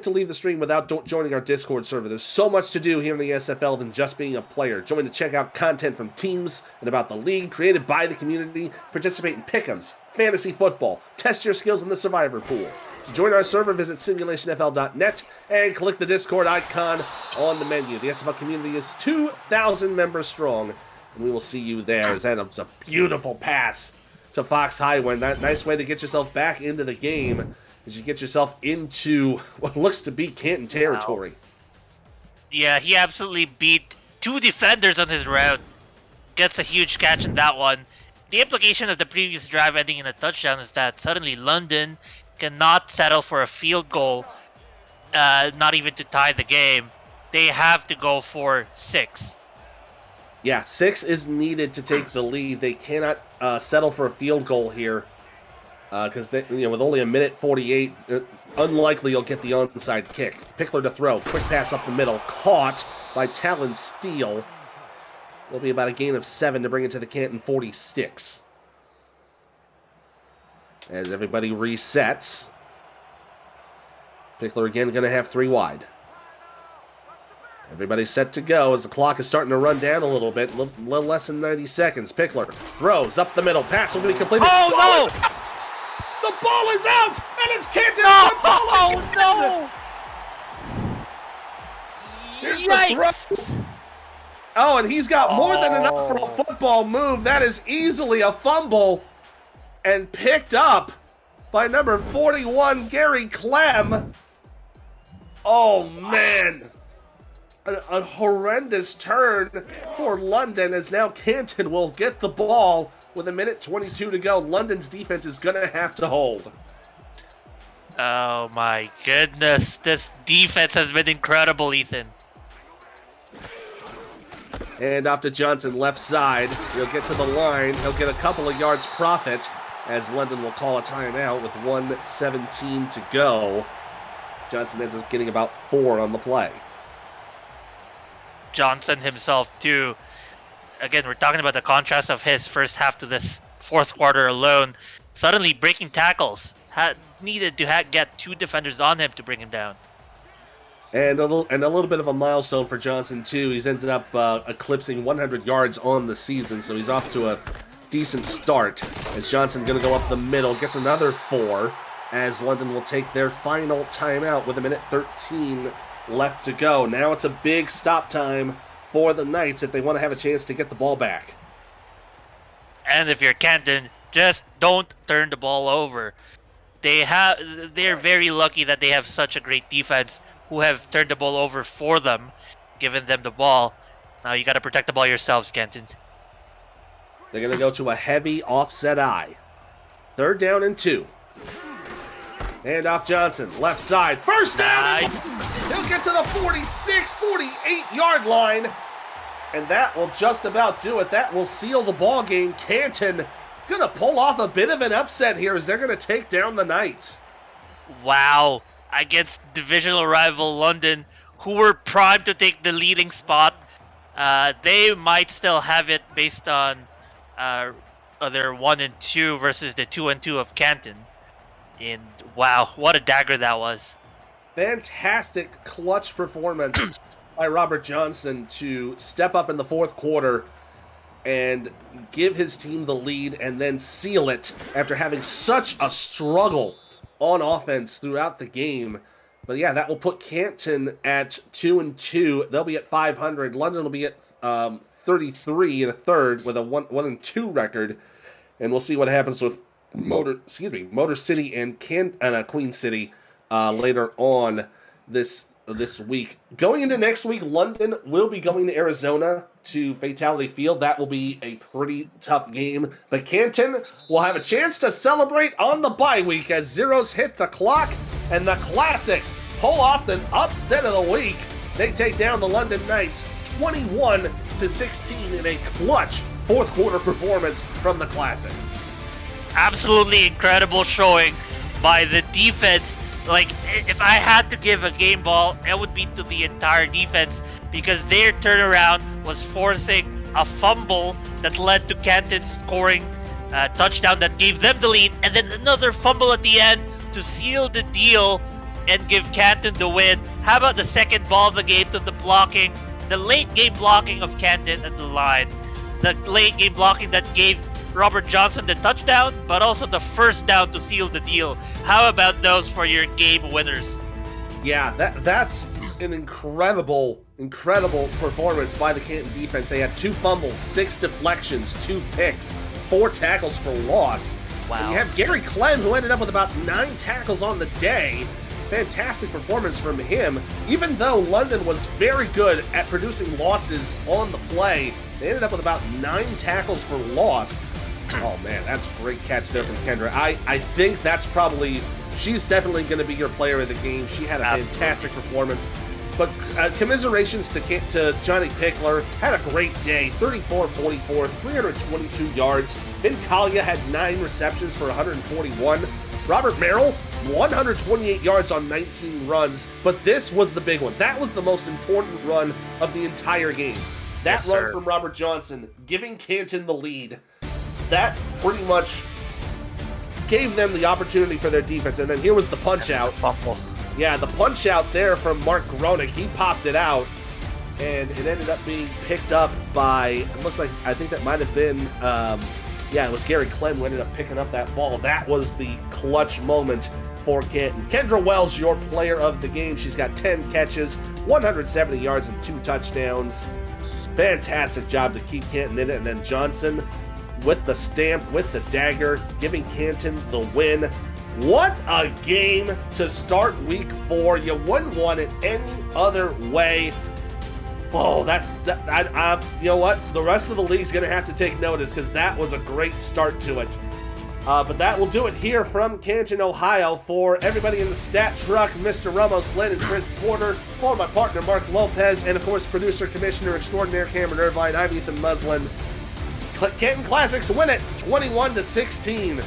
leave the stream without joining our Discord server. There's so much to do here in the SFL than just being a player. Join to check out content from teams and about the league created by the community. Participate in pick'ems, fantasy football. Test your skills in the survivor pool. To join our server, visit simulationfl.net and click the Discord icon on the menu. The SFL community is 2,000 members strong, and we will see you there. That was a beautiful pass to Fox Highwind. That nice way to get yourself back into the game as you get yourself into what looks to be Canton territory. Wow. Yeah, he absolutely beat 2 defenders on his route. Gets a huge catch in that one. The implication of the previous drive ending in a touchdown is that suddenly London cannot settle for a field goal, not even to tie the game. They have to go for 6. Yeah, 6 is needed to take the lead. They cannot settle for a field goal here. Because with only 1:48, unlikely you'll get the onside kick. Pickler to throw, quick pass up the middle, caught by Talon Steele. It'll be about a gain of 7 to bring it to the Canton 46. As everybody resets. Pickler again going to have 3 wide. Everybody's set to go as the clock is starting to run down a little bit. A little less than 90 seconds. Pickler throws up the middle. Pass will be completed. Oh, no! The ball is out! And it's Canton! Oh, no! Here's the throw. Oh, and he's got more than enough for a football move. That is easily a fumble. And picked up by number 41, Gary Clem. Oh, man. A horrendous turn for London as now Canton will get the ball with 1:22 to go. London's defense is going to have to hold. Oh my goodness, this defense has been incredible, Ethan. And off to Johnson, left side. He'll get to the line. He'll get a couple of yards profit as London will call a timeout with 1:17 to go. Johnson ends up getting about 4 on the play. Johnson himself too. Again, we're talking about the contrast of his first half to this fourth quarter alone. Suddenly breaking tackles. Needed to get 2 defenders on him to bring him down. And a little bit of a milestone for Johnson too. He's ended up eclipsing 100 yards on the season, so he's off to a decent start. As Johnson going to go up the middle, gets another 4. As London will take their final timeout with 1:13 left to go. Now it's a big stop time for the Knights if they want to have a chance to get the ball back. And if you're Canton, just don't turn the ball over. They're very lucky that they have such a great defense who have turned the ball over for them, given them the ball. Now you got to protect the ball yourselves, Canton. They're going to go to a heavy offset eye. 3rd down and 2. Hand off Johnson, left side, first down! He'll get to the 46, 48-yard line. And that will just about do it. That will seal the ball game. Canton going to pull off a bit of an upset here as they're going to take down the Knights. Wow. Against divisional rival London, who were primed to take the leading spot. They might still have it based on their 1-2 versus the 2-2 of Canton. And wow, what a dagger that was. Fantastic clutch performance by Robert Johnson to step up in the fourth quarter and give his team the lead and then seal it after having such a struggle on offense throughout the game. But yeah, that will put Canton at 2-2. They'll be at 500. London will be at 33 and a third with a 1-2 record. And we'll see what happens with Motor City and Queen City later on this week. Going into next week, London will be going to Arizona to Fatality Field. That will be a pretty tough game. But Canton will have a chance to celebrate on the bye week as zeros hit the clock and the Classics pull off the upset of the week. They take down the London Knights 21-16 in a clutch fourth quarter performance from the Classics. Absolutely incredible showing by the defense. Like, if I had to give a game ball, it would be to the entire defense because their turnaround was forcing a fumble that led to Canton scoring a touchdown that gave them the lead, and then another fumble at the end to seal the deal and give Canton the win. How about the second ball of the game to the late game blocking of Canton at the line, the late game blocking that gave Robert Johnson the touchdown, but also the first down to seal the deal. How about those for your game winners? Yeah, that's an incredible performance by the Canton defense. They had 2 fumbles, 6 deflections, 2 picks, 4 tackles for loss. Wow. And you have Gary Clem, who ended up with about 9 tackles on the day. Fantastic performance from him. Even though London was very good at producing losses on the play, they ended up with about 9 tackles for loss. Oh man, that's a great catch there from Kendra. I think she's definitely going to be your player of the game. She had a fantastic performance. But commiserations to Johnny Pickler. Had a great day. 34-44, 322 yards. Ben Kalia had 9 receptions for 141. Robert Merrill, 128 yards on 19 runs. But this was the big one. That was the most important run of the entire game. That run from Robert Johnson, giving Canton the lead. That pretty much gave them the opportunity for their defense. And then here was the punch out. Yeah, the punch out there from Mark Gronick, he popped it out, and it ended up being picked up by, it looks like, I think that might have been, it was Gary Clem who ended up picking up that ball. That was the clutch moment for Canton. Kendra Wells, your player of the game. She's got 10 catches, 170 yards, and 2 touchdowns. Fantastic job to keep Canton in it. And then Johnson with the stamp, with the dagger, giving Canton the win. What a game to start week 4. You wouldn't want it any other way. Oh, you know what? The rest of the league's going to have to take notice because that was a great start to it. But that will do it here from Canton, Ohio. For everybody in the stat truck, Mr. Ramos, Lynn, and Chris Porter, for my partner, Mark Lopez, and of course, producer, commissioner, extraordinaire Cameron Irvine, I'm Ethan Muslin. Canton Classics win it 21-16.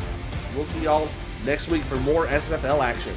We'll see y'all next week for more SFL action.